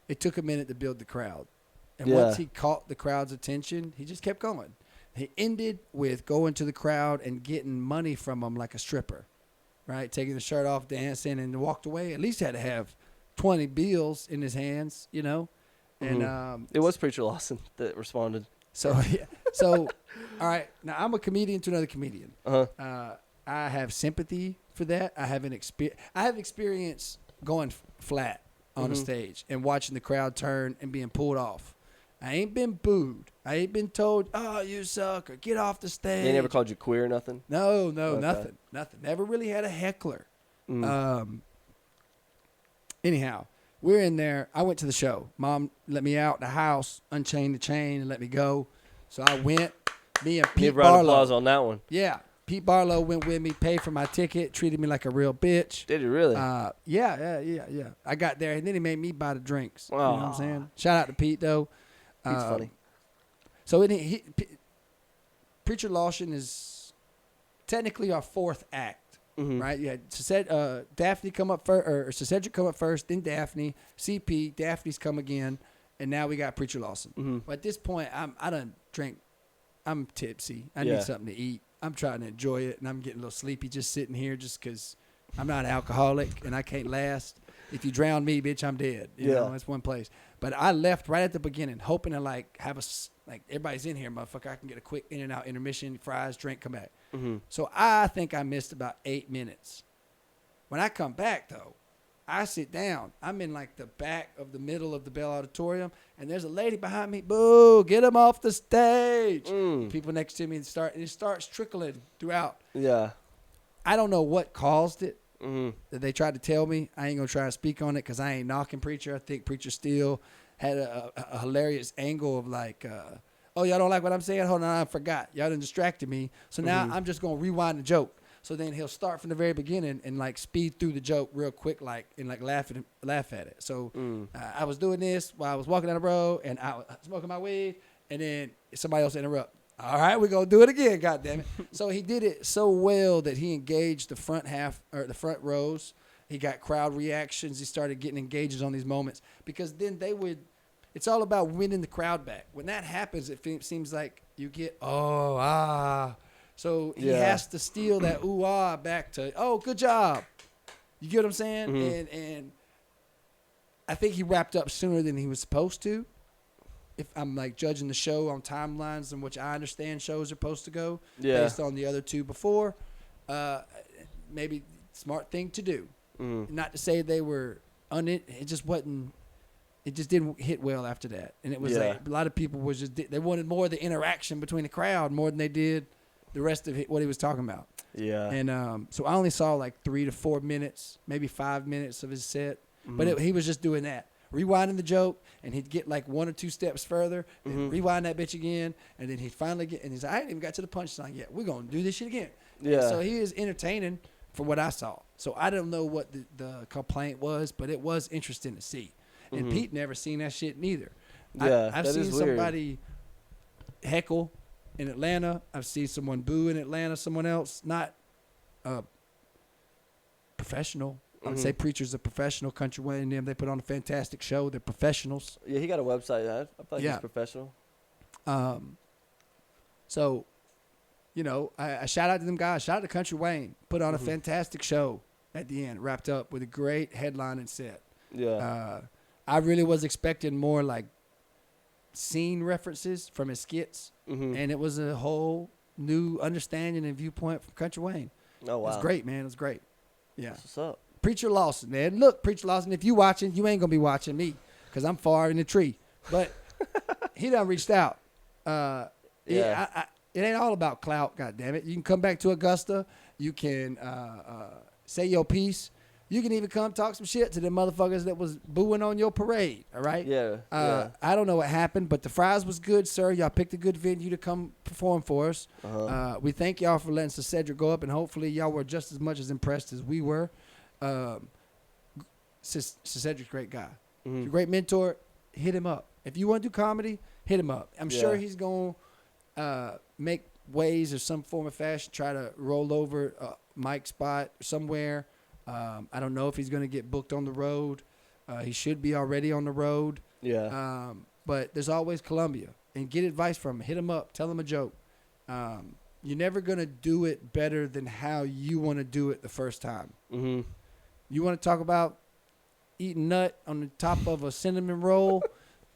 it took a minute to build the crowd. And once he caught the crowd's attention, he just kept going. He ended with going to the crowd and getting money from them like a stripper, right? Taking the shirt off, dancing, and walked away. At least had to have 20 bills in his hands, you know? And it was Preacher Lawson that responded. So, yeah. So, all right. Now, I'm a comedian to another comedian. Uh-huh. I have sympathy for that. I have experience going flat on a stage and watching the crowd turn and being pulled off. I ain't been booed. I ain't been told, "Oh, you suck," or "Get off the stage." They never called you queer or nothing? No, Okay. nothing. Never really had a heckler. Mm. Anyhow, we're in there. I went to the show. Mom let me out the house, unchained the chain, and let me go. So I went. Me and Pete Give round of Barlow. applause on that one. Yeah, Pete Barlow went with me, paid for my ticket, treated me like a real bitch. Did he really? Yeah. I got there, and then he made me buy the drinks. You know what I'm Aw. saying? Shout out to Pete, though. He's funny. So Preacher Lawson is technically our fourth act, right? You had Daphne come up first, or Cedric come up first, then Daphne, CP, Daphne's come again, and now we got Preacher Lawson. But at this point, I done drink. I'm tipsy. I need something to eat. I'm trying to enjoy it, and I'm getting a little sleepy just sitting here just because I'm not an alcoholic and I can't last. If you drown me, bitch, I'm dead. You know, that's one place. But I left right at the beginning, hoping to have everybody's in here, motherfucker. I can get a quick in and out intermission, fries, drink, come back. So I think I missed about 8 minutes. When I come back though, I sit down. I'm in like the back of the middle of the Bell Auditorium, and there's a lady behind me. Boo! Get him off the stage. People next to me it starts trickling throughout. Yeah. I don't know what caused it. That they tried to tell me. I ain't gonna try to speak on it because I ain't knocking Preacher. I think Preacher still had a hilarious angle of like, oh, y'all don't like what I'm saying? Hold on, I forgot. Y'all done distracted me. So now I'm just gonna rewind the joke. So then he'll start from the very beginning and like speed through the joke real quick, and laugh at it. So I was doing this while I was walking down the road and I was smoking my weed, and then somebody else interrupt. All right, we're going to do it again, goddammit. So he did it so well that he engaged the front half or the front rows. He got crowd reactions. He started getting engages on these moments because then it's all about winning the crowd back. When that happens, it seems like you get, So he Yeah. has to steal that ooh-ah back to, oh, good job. You get what I'm saying? Mm-hmm. And I think he wrapped up sooner than he was supposed to. If I'm like judging the show on timelines in which I understand shows are supposed to go based on the other two before, maybe smart thing to do. Mm-hmm. Not to say they were it just wasn't. It just didn't hit well after that, and it was like a lot of people was just they wanted more of the interaction between the crowd more than they did the rest of what he was talking about. Yeah. And so I only saw like 3 to 4 minutes, maybe 5 minutes of his set, but he was just doing that. Rewinding the joke, and he'd get like 1 or 2 steps further, and rewind that bitch again, and then he'd finally get, and he's like, I ain't even got to the punchline yet. We're going to do this shit again. Yeah. And so he is entertaining from what I saw. So I don't know what the complaint was, but it was interesting to see. And Pete never seen that shit neither. Yeah, I've that seen is weird. somebody heckle in Atlanta. I've seen someone boo in Atlanta, someone else, not professional. I would say Preacher's a professional. Country Wayne and them, they put on a fantastic show. They're professionals. Yeah, he got a website. I feel like he's professional. So, you know, I shout out to them guys. Shout out to Country Wayne. Put on a fantastic show at the end. Wrapped up with a great headline and set. Yeah. I really was expecting more like scene references from his skits. And it was a whole new understanding and viewpoint from Country Wayne. Oh, wow. It was great, man. It was great. Yeah. That's what's up. Preacher Lawson, man. Look, Preacher Lawson, if you watching, you ain't going to be watching me because I'm far in the tree. But he done reached out. It ain't all about clout, goddammit. You can come back to Augusta. You can say your piece. You can even come talk some shit to the motherfuckers that was booing on your parade, all right? Yeah. I don't know what happened, but the fries was good, sir. Y'all picked a good venue to come perform for us. We thank y'all for letting Sir Cedric go up, and hopefully y'all were just as much as impressed as we were. Sir Cedric's a great guy. He's a great mentor. Hit him up. If you want to do comedy, hit him up. I'm sure he's going to make ways or some form of fashion, try to roll over Mike's spot somewhere. I don't know if he's going to get booked on the road. He should be already on the road. Yeah. But there's always Columbia. And get advice from him. Hit him up. Tell him a joke. You're never going to do it better than how you want to do it the first time. You want to talk about eating nut on the top of a cinnamon roll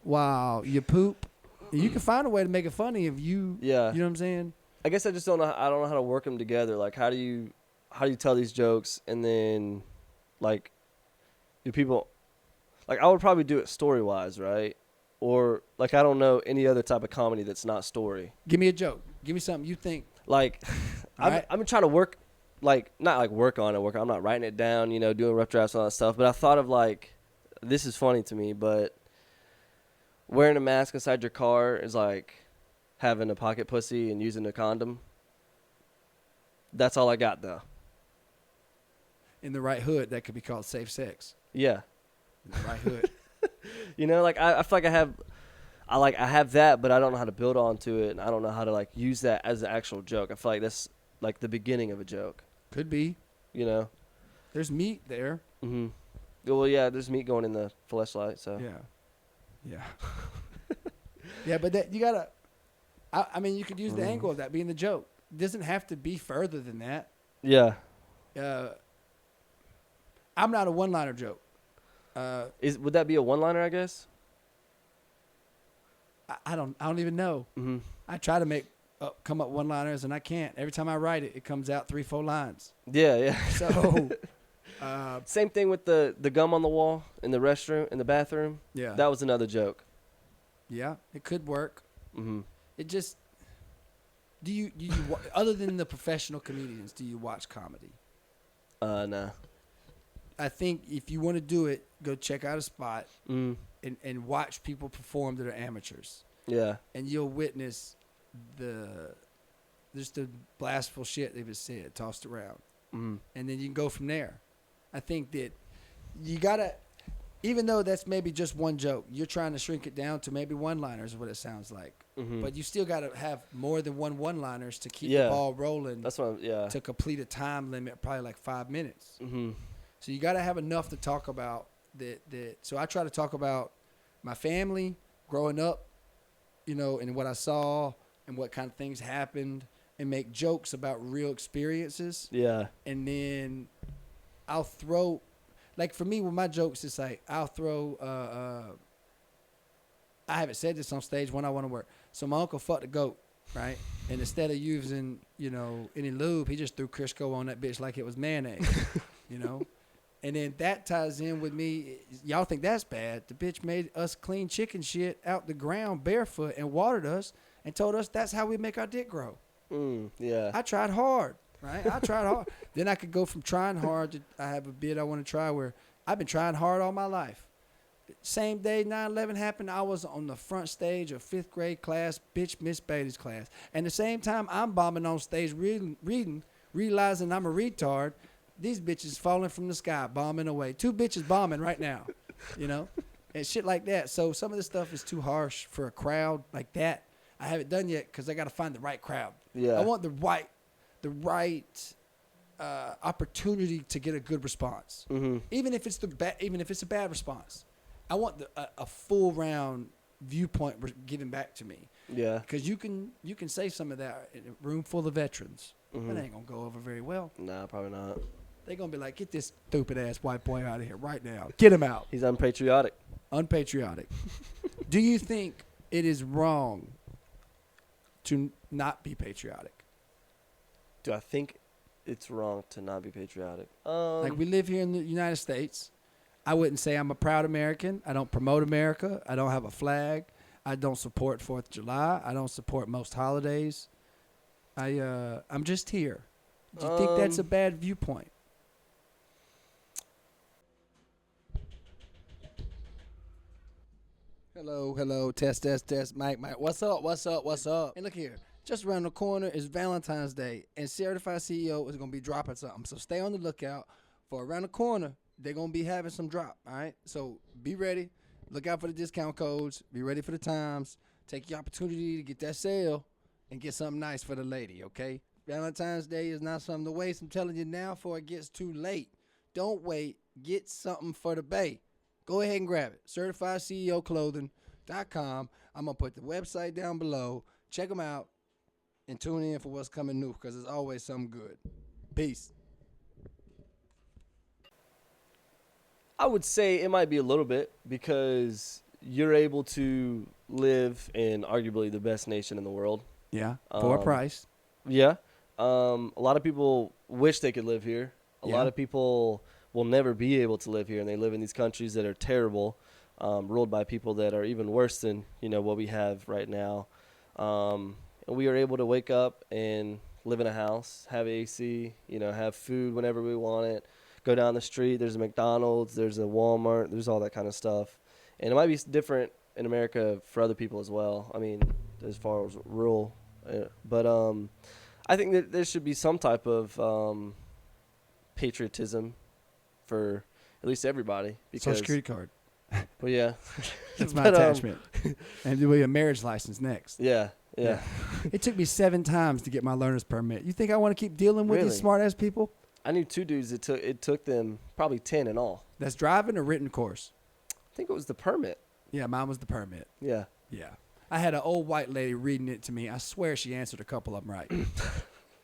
while you poop? You can find a way to make it funny if you, you know what I'm saying? I guess I just don't know. I don't know how to work them together. Like, how do you tell these jokes, and then, like, do people, like, I would probably do it story-wise, right? Or, like, I don't know any other type of comedy that's not story. Give me a joke. Give me something you think. Like, Right. I've been trying to work, like, not like work on it. I'm not writing it down, you know, doing rough drafts and all that stuff. But I thought of, like, this is funny to me, but wearing a mask inside your car is like having a pocket pussy and using a condom. That's all I got, though. In the right hood, that could be called safe sex. Yeah. In the right hood. You know, like, I feel like I have that, but I don't know how to build onto it, and I don't know how to, like, use that as an actual joke. I feel like that's, like, the beginning of a joke. Could be. You know? There's meat there. Well, yeah, there's meat going in the fleshlight, so. Yeah. Yeah, but that, you got to, I mean, you could use the angle of that being the joke. It doesn't have to be further than that. Yeah. I'm not a one-liner joke. Would that be a one-liner, I guess? I don't even know. I try to come up one-liners, and I can't. Every time I write it, it comes out 3-4 lines. Yeah. So same thing with the gum on the wall in the restroom, in the bathroom. yeah, That was another joke. yeah, it could work. Mm-hmm. It just do you other than the professional comedians, do you watch comedy? Nah. I think if you want to do it, go check out a spot Mm. and watch people perform that are amateurs, Yeah. and you'll witness just the blastful shit they've just said tossed around, Mm. and then you can go from there. I think that you gotta, even though that's maybe just one joke, you're trying to shrink it down to maybe one-liners is what it sounds like. Mm-hmm. But you still got to have more than one-liners to keep Yeah. the ball rolling. That's what. To complete a time limit, probably like 5 minutes. Mm-hmm. So you got to have enough to talk about that. So I try to talk about my family growing up, you know, and what I saw and what kind of things happened and make jokes about real experiences. Yeah. And then I'll throw, like for me with my jokes, it's like I'll throw. I haven't said this on stage when I want to work. So my uncle fucked a goat, right? And instead of using, any lube, he just threw Crisco on that bitch like it was mayonnaise, And then that ties in with me. Y'all think that's bad? The bitch made us clean chicken shit out the ground barefoot and watered us and told us that's how we make our dick grow. Yeah. I tried hard, right? I tried hard. Then I could go from trying hard to I have a bit I want to try where I've been trying hard all my life. Same day 9/11 happened, I was on the front stage of 5th grade class, bitch Miss Bailey's class. And the same time I'm bombing on stage reading, realizing I'm a retard, these bitches falling from the sky, bombing away. 2 bitches bombing right now, and shit like that. So some of this stuff is too harsh for a crowd like that. I haven't done yet because I got to find the right crowd. Yeah. I want the right opportunity to get a good response, even if it's a bad response. I want a full round viewpoint given back to me. Yeah. Because you can say some of that in a room full of veterans. That ain't gonna go over very well. Nah, probably not. They're gonna be like, get this stupid ass white boy out of here right now. Get him out. He's unpatriotic. Unpatriotic. Do you think it is wrong to not be patriotic? Do I think it's wrong to not be patriotic? Like we live here in the United States. I wouldn't say I'm a proud American. I don't promote America. I don't have a flag. I don't support 4th of July. I don't support most holidays. I'm just here. Do you think that's a bad viewpoint? Hello, test, Mike. What's up? And look here, just around the corner is Valentine's Day, and Certified CEO is gonna be dropping something. So stay on the lookout for around the corner. They're gonna be having some drop. All right, so be ready. Look out for the discount codes. Be ready for the times. Take your opportunity to get that sale and get something nice for the lady. Okay, Valentine's Day is not something to waste. I'm telling you now, before it gets too late. Don't wait. Get something for the bae. Go ahead and grab it. CertifiedCEOClothing.com. I'm going to put the website down below. Check them out and tune in for what's coming new because there's always something good. Peace. I would say it might be a little bit because you're able to live in arguably the best nation in the world. Yeah, for a price. Yeah. A lot of people wish they could live here. A lot of people will never be able to live here, and they live in these countries that are terrible, ruled by people that are even worse than what we have right now. And we are able to wake up and live in a house, have AC, have food whenever we want it, go down the street. There's a McDonald's, there's a Walmart, there's all that kind of stuff. And it might be different in America for other people as well. I mean, as far as rural, but I think that there should be some type of patriotism for at least everybody. Because, Social Security card. Well, yeah. That's my attachment. And there'll be a marriage license next. Yeah. It took me 7 times to get my learner's permit. You think I want to keep dealing with these smart-ass people? I knew 2 dudes that it took them probably 10 in all. That's driving or written course? I think it was the permit. Yeah, mine was the permit. Yeah. I had an old white lady reading it to me. I swear she answered a couple of them right.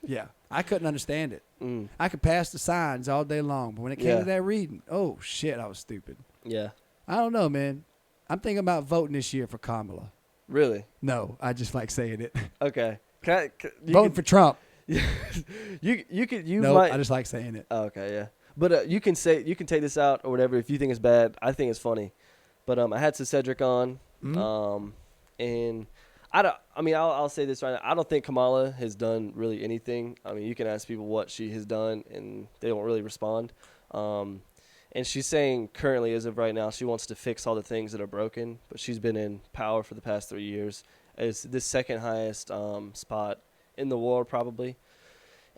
Yeah. I couldn't understand it. I could pass the signs all day long, but when it came to that reading, oh, shit, I was stupid. Yeah. I don't know, man. I'm thinking about voting this year for Kamala. Really? No, I just like saying it. Okay. Voting for Trump. You No, might. I just like saying it. Oh, okay, yeah. But you can take this out or whatever if you think it's bad. I think it's funny. But I had Cedric on, and I'll say this right now. I don't think Kamala has done really anything. I mean, you can ask people what she has done, and they don't really respond. And she's saying currently, as of right now, she wants to fix all the things that are broken. But she's been in power for the past 3 years. It's the second highest spot in the world probably.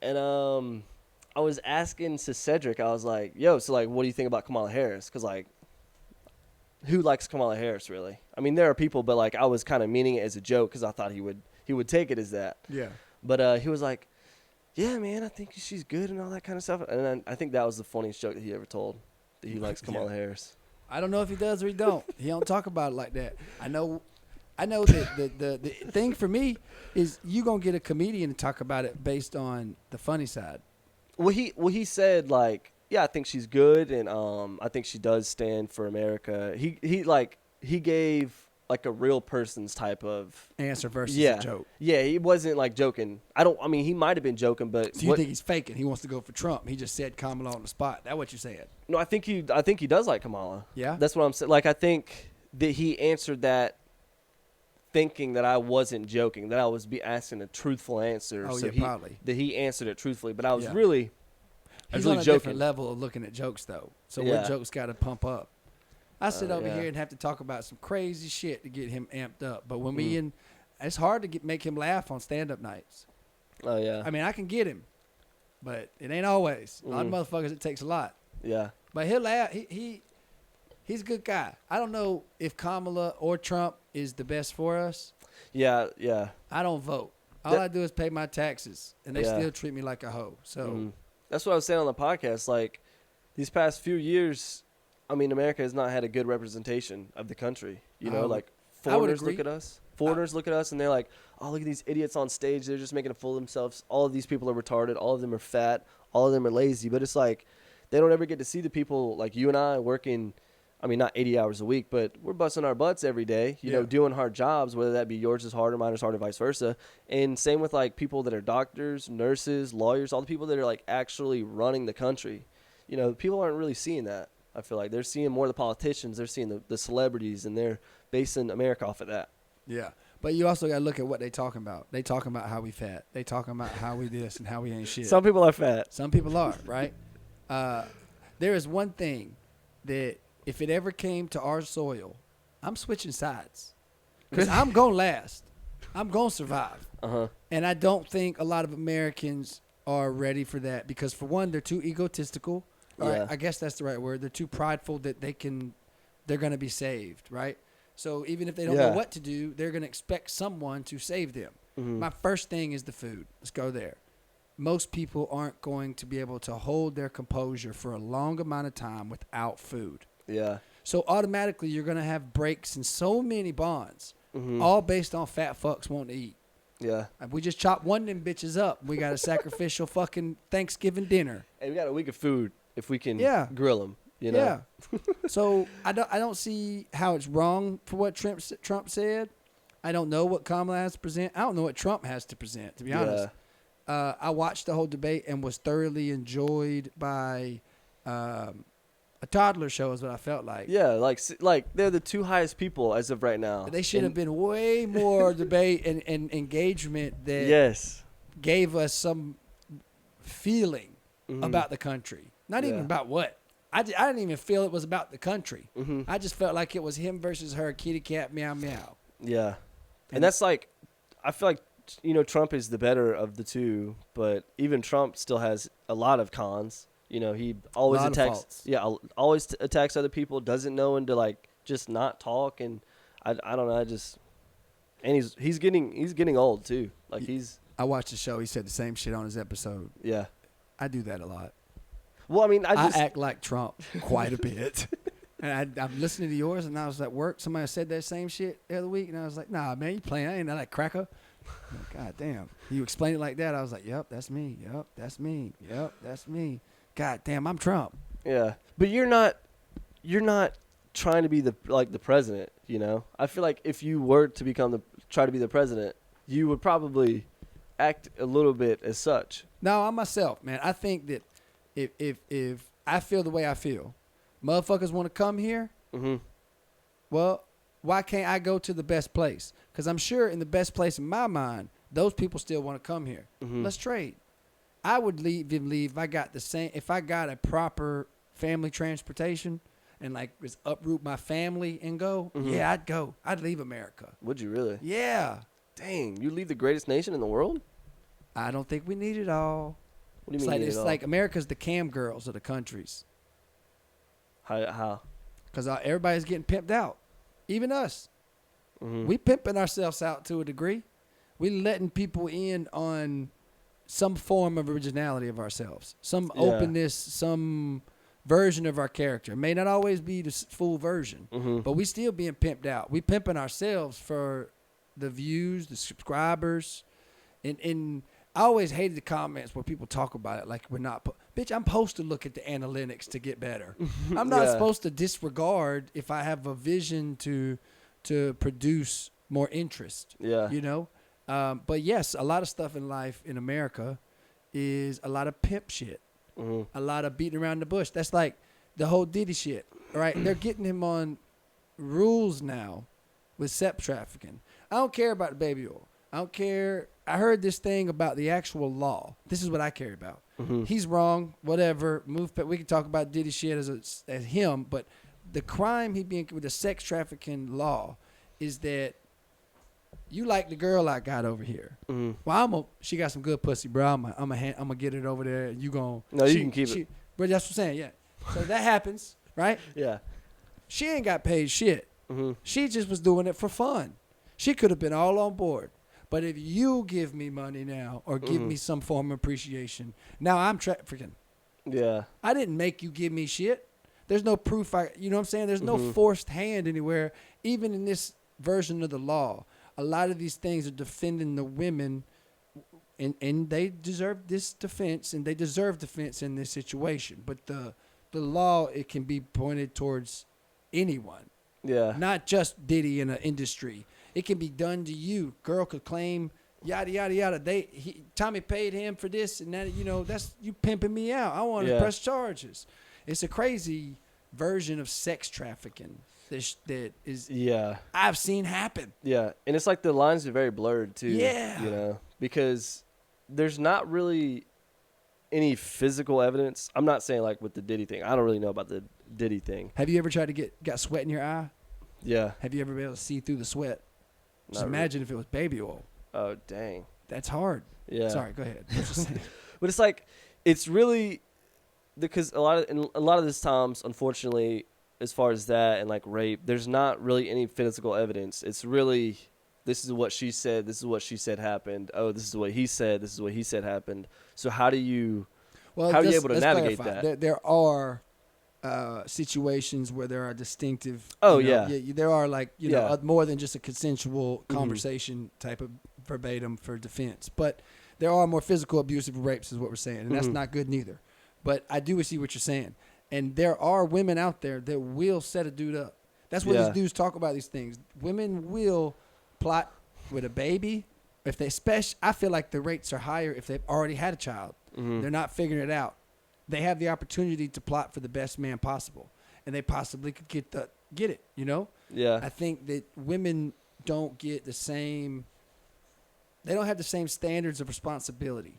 And I was asking Cedric, I was like, yo, so like, what do you think about Kamala Harris? Because like, who likes Kamala Harris really? I mean, there are people, but like, I was kind of meaning it as a joke because I thought he would take it as that. Yeah. But he was like, yeah, man, I think she's good and all that kind of stuff. And then I think that was the funniest joke that he ever told, that he likes Kamala Harris. I don't know if he does or he don't. He don't talk about it like that. I know I know that the thing for me is you gonna get a comedian to talk about it based on the funny side. Well, he said like, yeah, I think she's good, and I think she does stand for America. He gave like a real person's type of Answer versus yeah a joke. Yeah, he wasn't like joking. I mean, he might have been joking, but So you think he's faking? He wants to go for Trump. He just said Kamala on the spot. That's what you're saying. No, I think he does like Kamala. Yeah? That's what I'm saying. Like, I think that he answered that thinking that I wasn't joking, that I was asking a truthful answer. Oh, so yeah, probably. That he answered it truthfully, but I was Yeah. really He's on a joking. different level of looking at jokes, though. So Yeah. what jokes got to pump up? I sit over yeah. here and have to talk about some crazy shit to get him amped up. But when Mm. it's hard to make him laugh on stand-up nights. Oh yeah. I mean, I can get him, but it ain't always. A lot of motherfuckers, it takes a lot. Yeah. But he'll laugh. He's a good guy. I don't know if Kamala or Trump is the best for us. Yeah. Yeah. I don't vote. All I do is pay my taxes, and they Yeah. still treat me like a hoe. So That's what I was saying on the podcast. Like, these past few years, I mean, America has not had a good representation of the country. You know, like I would foreigners agree. look at us. Foreigners look at us, and they're like, "Oh, look at these idiots on stage. They're just making a fool of themselves. All of these people are retarded. All of them are fat. All of them are lazy." But it's like they don't ever get to see the people like you and I working. I mean, not 80 hours a week, but we're busting our butts every day, you know, doing hard jobs, whether that be yours is hard or mine is hard or vice versa. And same with like people that are doctors, nurses, lawyers, all the people that are like actually running the country. You know, people aren't really seeing that. I feel like they're seeing more of the politicians, they're seeing the celebrities, and they're basing America off of that. yeah. But you also got to look at what they talking about. They talking about how we fat. They talking about how we this and how we ain't shit. Some people are fat. Some people are, right? There is one thing that if it ever came to our soil, I'm switching sides. Because I'm going to last. I'm going to survive. Uh-huh. And I don't think a lot of Americans are ready for that because, for one, they're too egotistical. Yeah. I guess that's the right word. They're too prideful that they're going to be saved, right? So even if they don't know what to do, they're going to expect someone to save them. Mm-hmm. My first thing is the food. Let's go there. Most people aren't going to be able to hold their composure for a long amount of time without food. Yeah. So automatically you're going to have breaks in so many bonds, Mm-hmm. all based on fat fucks wanting to eat. Yeah. If we just chop one of them bitches up, we got a sacrificial fucking Thanksgiving dinner. Hey, we got a week of food if we can grill them, you know? Yeah. So I don't see how it's wrong for what Trump said. I don't know what Kamala has to present. I don't know what Trump has to present, to be honest. I watched the whole debate and was thoroughly enjoyed by a toddler show is what I felt like. Yeah, like they're the two highest people as of right now. They should have been way more debate and engagement that Yes. gave us some feeling about the country. Not even about what. I didn't even feel it was about the country. I just felt like it was him versus her, kitty cat, meow, meow. Yeah. And that's like, I feel like, you know, Trump is the better of the two, but even Trump still has a lot of cons. You know, he always attacks. Yeah, always attacks other people. Doesn't know when to like just not talk, and I don't know. And he's getting old too. Like I watched the show. He said the same shit on his episode. Yeah. I do that a lot. Well, I mean, I act like Trump quite a bit. And I'm listening to yours, and I was at work. Somebody said that same shit the other week, and I was like, "Nah, man, you playing? I ain't that cracker." Like, God damn. You explain it like that. I was like, "Yep, that's me. Yep, that's me. Yep, that's me." God damn, I'm Trump. Yeah, but you're not trying to be the president. You know, I feel like if you were to try to be the president, you would probably act a little bit as such. No, I'm myself, man. I think that if I feel the way I feel, motherfuckers want to come here. Mm-hmm. Well, why can't I go to the best place? Because I'm sure in the best place in my mind, those people still want to come here. Mm-hmm. Let's trade. I would leave if I got if I got a proper family transportation and like just uproot my family and go. Mm-hmm. Yeah, I'd go. I'd leave America. Would you really? Yeah. Dang, you leave the greatest nation in the world? I don't think we need it all. What do you mean? It's like America's the cam girls of the countries. How? Because everybody's getting pimped out. Even us. Mm-hmm. We pimping ourselves out to a degree. We letting people in on some form of originality of ourselves. Some openness, some version of our character. It may not always be the full version, but we still being pimped out. We pimping ourselves for the views, the subscribers, and I always hated the comments where people talk about it like we're not. Bitch, I'm supposed to look at the analytics to get better. I'm not supposed to disregard if I have a vision to produce more interest. Yeah. You know? But yes, a lot of stuff in life in America is a lot of pimp shit. A lot of beating around the bush. That's like the whole Diddy shit, right? They're getting him on rules now with sex trafficking. I don't care about the baby oil. I don't care. I heard this thing about the actual law. This is what I care about. He's wrong, whatever. We can talk about Diddy shit as him, but the crime he being with the sex trafficking law is that you like the girl I got over here. Well, she got some good pussy, bro. I'm gonna get it over there, and you gon' No, you can keep it. But that's what I'm saying, yeah. So that happens, right? Yeah. She ain't got paid shit. She just was doing it for fun. She could have been all on board. But if you give me money now or give me some form of appreciation, now I'm trafficking. Yeah. I didn't make you give me shit. There's no proof. You know what I'm saying? There's no forced hand anywhere. Even in this version of the law, a lot of these things are defending the women, and they deserve this defense, and they deserve defense in this situation. But the law, it can be pointed towards anyone. Yeah. Not just Diddy in an industry. It can be done to you. Girl could claim yada yada yada. Tommy paid him for this, and that, you know, that's you pimping me out. I want to press charges. It's a crazy version of sex trafficking that is. Yeah. I've seen happen. Yeah, and it's like the lines are very blurred too. Yeah. You know, because there's not really any physical evidence. I'm not saying like with the Diddy thing. I don't really know about the Diddy thing. Have you ever tried to got sweat in your eye? Yeah. Have you ever been able to see through the sweat? Just Not imagine if it was baby oil. Oh dang. That's hard. Yeah. Sorry, go ahead. But it's like it's really because a lot of these times, unfortunately, as far as that and like rape, there's not really any physical evidence. It's really this is what she said. This is what she said happened. Oh, this is what he said. This is what he said happened. So how are you able to navigate clarify. that? There are situations where there are distinctive. Oh, you know, yeah. there are like you know Yeah. more than just a consensual conversation type of verbatim for defense, but there are more physical abusive rapes is what we're saying, and that's not good neither. But I do see what you're saying, and there are women out there that will set a dude up. That's what these dudes talk about these things. Women will plot with a baby. If they I feel like the rates are higher if they've already had a child. They're not figuring it out. They have the opportunity to plot for the best man possible, and they possibly could get it. You know. Yeah. I think that women don't get the same. They don't have the same standards of responsibility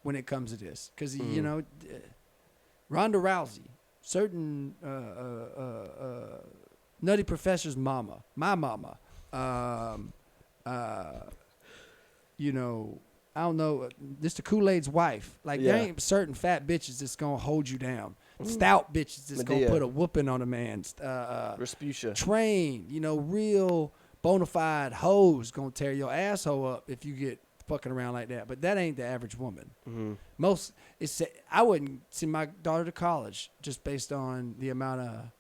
when it comes to this, because you know, Ronda Rousey, certain Nutty Professor's mama, my mama, you know. I don't know, this the Kool-Aid's wife. Like, there ain't certain fat bitches that's going to hold you down. Stout bitches that's going to put a whooping on a man. Respucia. Trained, you know, real bona fide hoes going to tear your asshole up if you get fucking around like that. But that ain't the average woman. I wouldn't send my daughter to college just based on the amount of,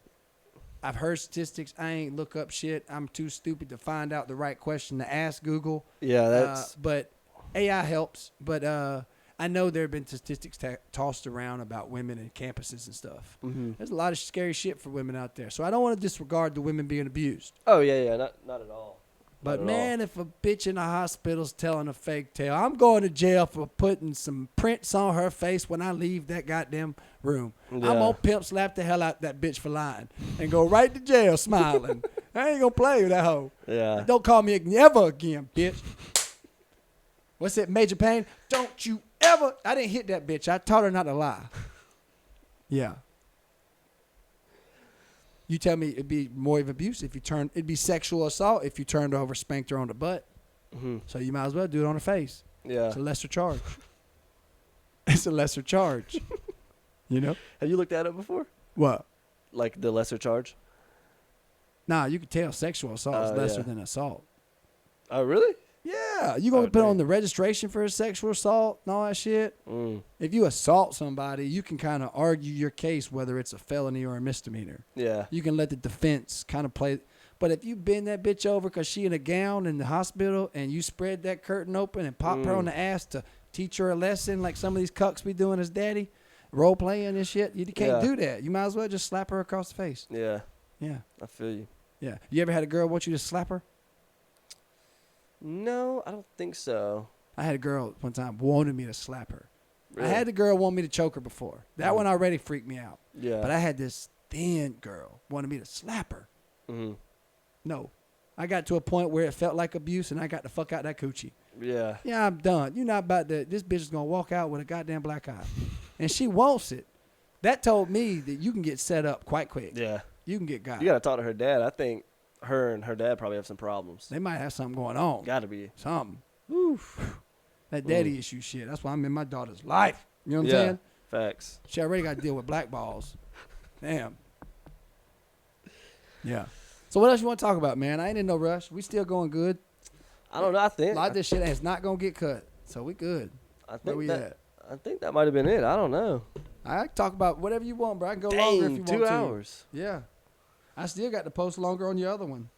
I've heard statistics. I ain't look up shit. I'm too stupid to find out the right question to ask Google. Yeah, that's. But AI helps, but I know there have been statistics tossed around about women in campuses and stuff. There's a lot of scary shit for women out there. So I don't want to disregard the women being abused. Oh, yeah, not at all. But, man, if a bitch in the hospital's telling a fake tale, I'm going to jail for putting some prints on her face when I leave that goddamn room. Yeah. I'm going to pimp slap the hell out that bitch for lying and go right to jail smiling. I ain't going to play with that hoe. Yeah. Don't call me ever again, bitch. What's that, Major Payne? Don't you ever. I didn't hit that bitch. I taught her not to lie. Yeah. You tell me it'd be more of abuse if you it'd be sexual assault if you turned over, spanked her on the butt. So you might as well do it on her face. Yeah. It's a lesser charge. It's a lesser charge. You know? Have you looked that up before? What? Like the lesser charge? Nah, you can tell sexual assault is lesser than assault. Oh, really? Yeah. Yeah, you gonna Oh, put on dang. the registration for a sexual assault and all that shit. If you assault somebody, you can kind of argue your case whether it's a felony or a misdemeanor. Yeah. You can let the defense kind of play. But if you bend that bitch over because she in a gown in the hospital and you spread that curtain open and pop her on the ass to teach her a lesson like some of these cucks be doing as daddy, role playing and shit, you can't do that. You might as well just slap her across the face. Yeah. Yeah. I feel you. Yeah. You ever had a girl want you to slap her? No, I don't think so. I had a girl one time wanted me to slap her. Really? I had the girl want me to choke her before. That one already freaked me out. Yeah. But I had this thin girl wanted me to slap her. Mm-hmm. No. I got to a point where it felt like abuse and I got the fuck out that coochie. Yeah. Yeah, I'm done. You're not about to. This bitch is going to walk out with a goddamn black eye. And she wants it. That told me that you can get set up quite quick. Yeah. You can get got. You got to talk to her dad. I think her and her dad probably have some problems. They might have something going on. Got to be. Something. Oof. That daddy issue shit. That's why I'm in my daughter's life. You know what I'm saying? Facts. She already got to deal with blackballs. Damn. Yeah. So what else you want to talk about, man? I ain't in no rush. We still going good. I don't know. I A think lot of this shit is not going to get cut. So we good. I Where think we that at? I think that might have been it. I don't know. I can talk about whatever you want, bro. I can go longer if you Dang, want 2 to. hours. Yeah. I still got to post longer on your other one.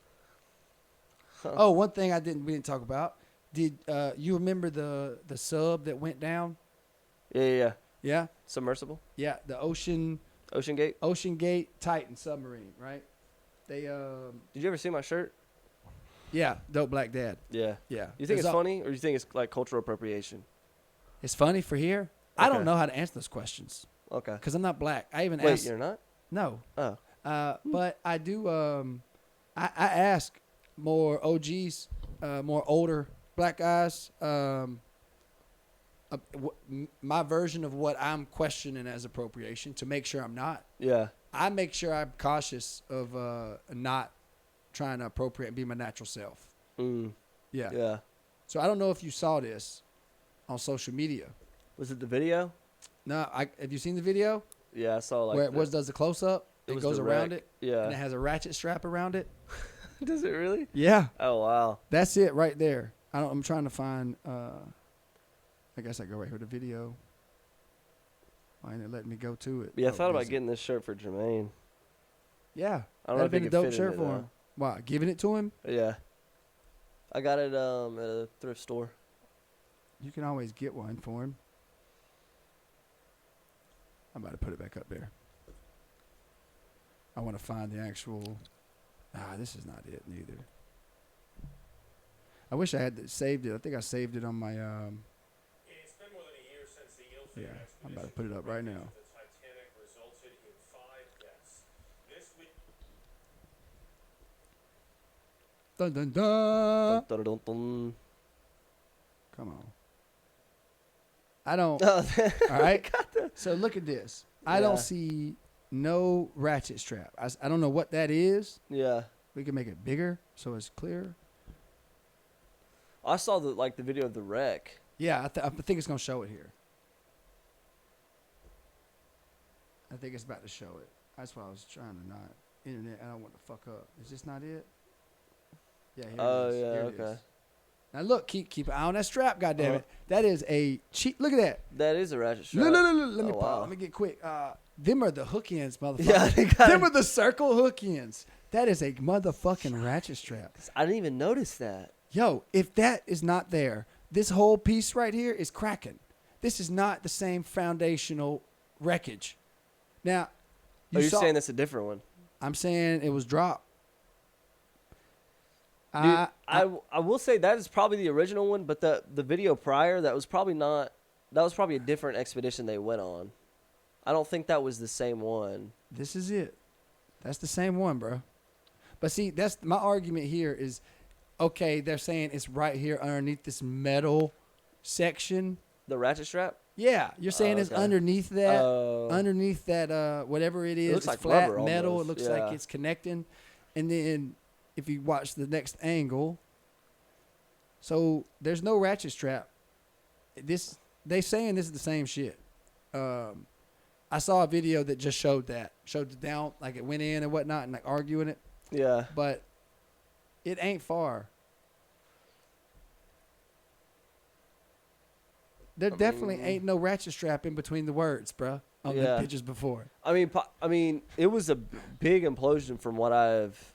Huh. Oh, one thing we didn't talk about. Did you remember the sub that went down? Yeah. Yeah? Submersible. Yeah, the Ocean Gate. Titan submarine, right? They Did you ever see my shirt? yeah, Dope Black Dad. Yeah. Yeah. You think it's all- funny, or you think it's like cultural appropriation? It's funny for here? I don't Okay. know how to answer those questions Okay. cuz I'm not black. I even Wait, asked you're not? No. Oh. But I do I ask more OGs, more older black guys my version of what I'm questioning as appropriation to make sure I'm not. Yeah. I make sure I'm cautious of not trying to appropriate and be my natural self. Yeah. Yeah. So I don't know if you saw this on social media. Was it the video? No, have you seen the video Yeah, I saw like where it does the close up? It was goes the around wreck. it, Yeah. and it has a ratchet strap around it. Does it really? Yeah, Oh wow. that's it right there. I'm trying to find. I guess I go right here to video. Why ain't it letting me go to it? Yeah, I Oh, thought about busy. getting this shirt for Jermaine. Yeah, I don't know that'd if been he a could dope fit in shirt it, for though. him. Wow, giving it to him. Yeah. I got it at a thrift store. You can always get one for him. I'm about to put it back up there. I want to find the actual. This is not it neither. I wish I had saved it. I think I saved it on my. It's been more than a year since the ill-fated Yeah, I'm expedition about to put it up right now. of the Titanic resulted in 5 deaths. This week, Dun dun dun. Dun, dun, dun, dun. Come on. I don't. Oh, All right. So look at this. I Yeah. don't see no ratchet strap. I don't know what that is. yeah. We can make it bigger so it's clear. I saw the video of the wreck. Yeah, I think it's gonna show it here. I think it's about to show it. That's why I was trying to not. Internet, I don't want to fuck up. Is this not it? Yeah, here Oh, it is. yeah, Here it okay. is. Now look, keep an eye on that strap, goddammit. Uh-huh. it. That is a cheap. Look at that. That is a ratchet strap. Look, let me Oh, pause. wow. Let me get quick. Them are the hook ends, motherfucker. Yeah, they got Them it. are the circle hook ends. That is a motherfucking ratchet strap. I didn't even notice that. Yo, if that is not there, this whole piece right here is cracking. This is not the same foundational wreckage. Now, You're saw- saying that's a different one. I'm saying it was dropped. Dude, I will say that is probably the original one, but the video prior, that was probably a different expedition they went on. I don't think that was the same one. This is it. That's the same one, bro. But see, that's my argument here is, okay, they're saying it's right here underneath this metal section. The ratchet strap? Yeah, you're saying it's okay. underneath that, Oh. whatever it is. looks It's like flat rubber metal. almost, It looks yeah. like it's connecting. And then if you watch the next angle, so there's no ratchet strap. They saying this is the same shit. I saw a video that just showed the down, like it went in and whatnot, and like arguing it, Yeah. but it ain't far. There definitely ain't no ratchet strap in between the words, bruh, on the pictures before. I mean, it was a big implosion from what I've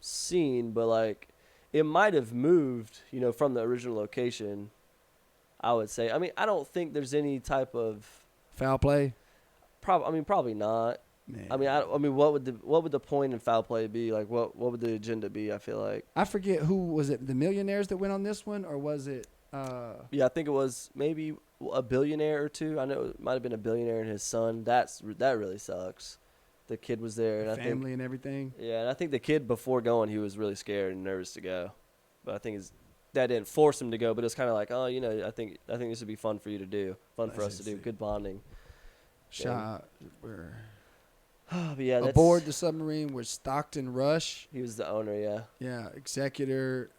seen, but like, it might have moved, from the original location. I would say. I mean, I don't think there's any type of foul play. Probably not. Man. I mean, what would the point in foul play be? Like, what would the agenda be? I feel like. I forget who was it. The millionaires that went on this one, or was it? Yeah, I think it was maybe a billionaire or two. I know it might have been a billionaire and his son. That really sucks. The kid was there, and family and everything. Yeah, and I think the kid before going, he was really scared and nervous to go, but I think that didn't force him to go. But it's kind of like, oh, I think this would be fun for you to do, for us to do, good bonding. Shot. But yeah, aboard the submarine was Stockton Rush. He was the owner, yeah. Yeah,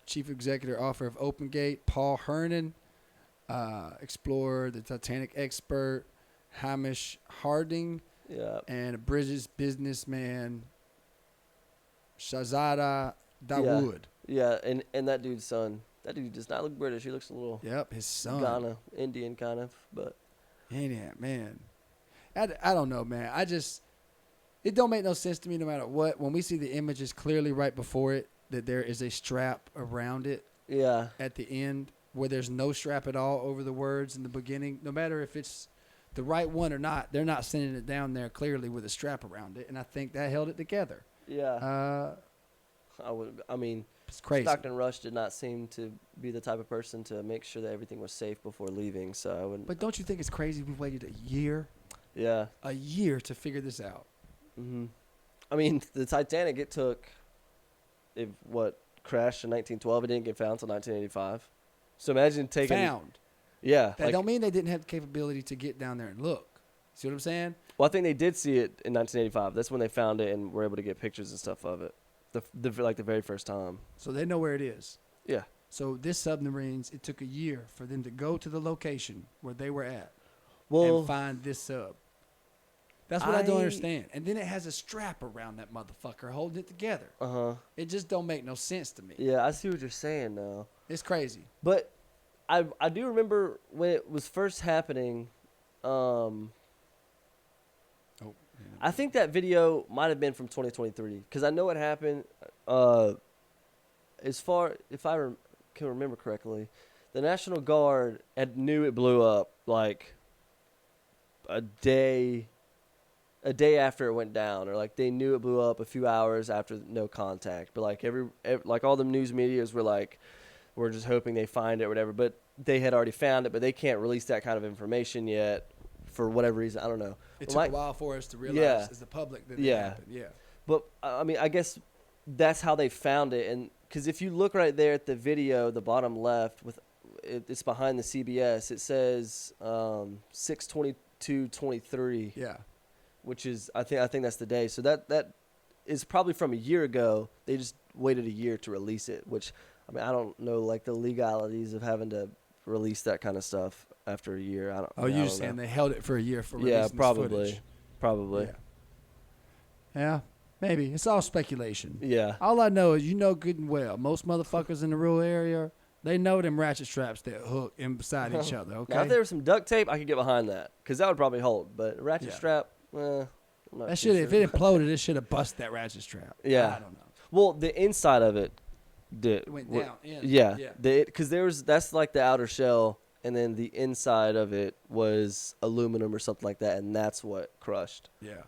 chief executive officer of Open Gate, Paul Hernan, explorer, the Titanic expert, Hamish Harding, and a British businessman, Shahzada Dawood. Yeah, and that dude's son. That dude does not look British. He looks a little. Yep, his son. Ghana, Indian kind of, but. Yeah, man. I don't know, man. It don't make no sense to me no matter what. When we see the images clearly right before it, that there is a strap around it. Yeah. At the end, where there's no strap at all over the words in the beginning, no matter if it's the right one or not, they're not sending it down there clearly with a strap around it, and I think that held it together. Yeah. It's crazy. Stockton Rush did not seem to be the type of person to make sure that everything was safe before leaving, so I wouldn't. But don't you think it's crazy we waited a year? Yeah. A year to figure this out. Mm-hmm. I mean, the Titanic, crashed in 1912. It didn't get found until 1985. So imagine taking. Found. Yeah. That don't mean they didn't have the capability to get down there and look. See what I'm saying? Well, I think they did see it in 1985. That's when they found it and were able to get pictures and stuff of it. The very first time. So they know where it is. Yeah. So this submarines, it took a year for them to go to the location where they were at and find this sub. That's what I don't understand. And then it has a strap around that motherfucker holding it together. Uh-huh. It just don't make no sense to me. Yeah, I see what you're saying now. It's crazy. But I do remember when it was first happening. I think that video might have been from 2023 because I know what happened. If I can remember correctly, the National Guard knew it blew up like a day after it went down, or like they knew it blew up a few hours after no contact. But like like all the news medias were like, we're just hoping they find it or whatever. But they had already found it, but they can't release that kind of information yet for whatever reason. I don't know. It took a while for us to realize as the public that it happened. Yeah. But I mean, I guess that's how they found it, and because if you look right there at the video, the bottom left, it's behind the CBS. It says 6/22/23. Yeah. Which is I think that's the day. So that is probably from a year ago. They just waited a year to release it. Which I mean, I don't know like the legalities of having to release that kind of stuff after a year. You're saying they held it for a year for releasing this footage. Probably. Yeah, maybe. It's all speculation. Yeah. All I know is good and well, most motherfuckers in the rural area, they know them ratchet straps that hook inside each other, okay? Now, if there was some duct tape, I could get behind that because that would probably hold. But a ratchet strap, I'm not that too if it imploded, it should have busted that ratchet strap. Yeah. I don't know. Well, the inside of it It went down. Yeah. Because that's like the outer shell. And then the inside of it was aluminum or something like that, and that's what crushed. Yeah.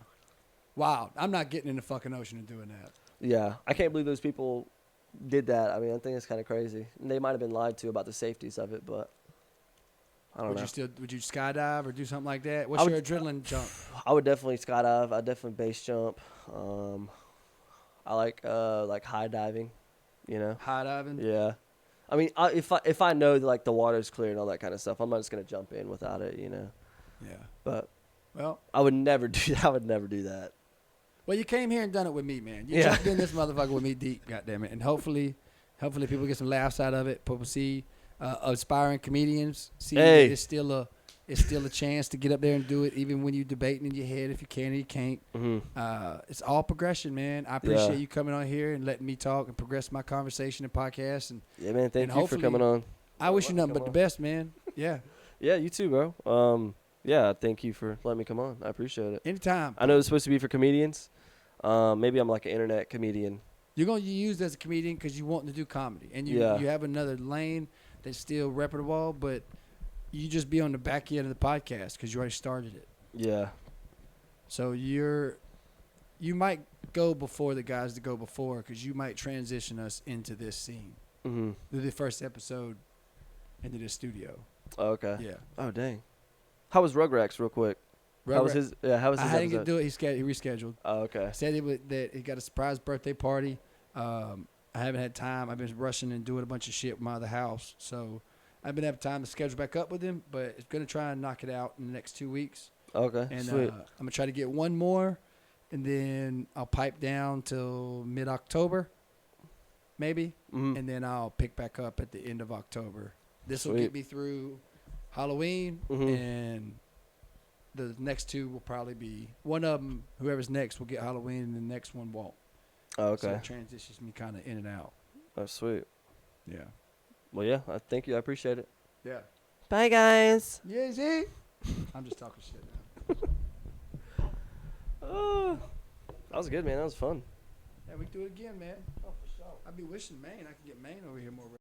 Wow. I'm not getting in the fucking ocean and doing that. Yeah. I can't believe those people did that. I mean, I think it's kind of crazy. And they might have been lied to about the safeties of it, but I don't know. Would you skydive or do something like that? What's your adrenaline jump? I would definitely skydive. I'd definitely base jump. I like high diving, High diving? Yeah. I mean, if I know that, like the water's clear and all that kind of stuff, I'm not just gonna jump in without it, Yeah. But well, I would never do that. Well, you came here and done it with me, man. You jumped in this motherfucker with me deep, goddammit. And hopefully people get some laughs out of it. People see aspiring comedians see that it's still a chance to get up there and do it, even when you're debating in your head if you can or you can't. Mm-hmm. It's all progression, man. I appreciate you coming on here and letting me talk and progress my conversation and podcast. And yeah, man, thank you for coming on. I wish you nothing but the best, man. Yeah. Yeah, you too, bro. Yeah, thank you for letting me come on. I appreciate it. Anytime. I know it's supposed to be for comedians. Maybe I'm like an internet comedian. You're going to be used as a comedian because you want to do comedy. And you have another lane that's still reputable, but you just be on the back end of the podcast because you already started it. Yeah. So you might go before the guys that go before because you might transition us into this scene. Mm-hmm. Do the first episode into the studio. Oh, okay. Yeah. Oh, dang. How was Rugrats, real quick? How was his? Yeah, how was his I didn't get episode? to do it. He rescheduled. Oh, okay. Said that he got a surprise birthday party. I haven't had time. I've been rushing and doing a bunch of shit with my other house. So I've been having time to schedule back up with him, but it's going to try and knock it out in the next 2 weeks. Okay. And Sweet. I'm going to try to get one more, and then I'll pipe down till mid-October, maybe. Mm-hmm. And then I'll pick back up at the end of October. This will Sweet. get me through Halloween, Mhm. and the next two will probably be one of them. Whoever's next will get Halloween, and the next one won't. Oh, So okay. it transitions me kind of in and out. Oh, sweet. Yeah. Well, yeah. Thank you. I appreciate it. Yeah. Bye, guys. Yeah, see? I'm just talking shit now. Oh, that was good, man. That was fun. Yeah, we can do it again, man. Oh, for sure. I'd be wishing Maine. I could get Maine over here more regularly.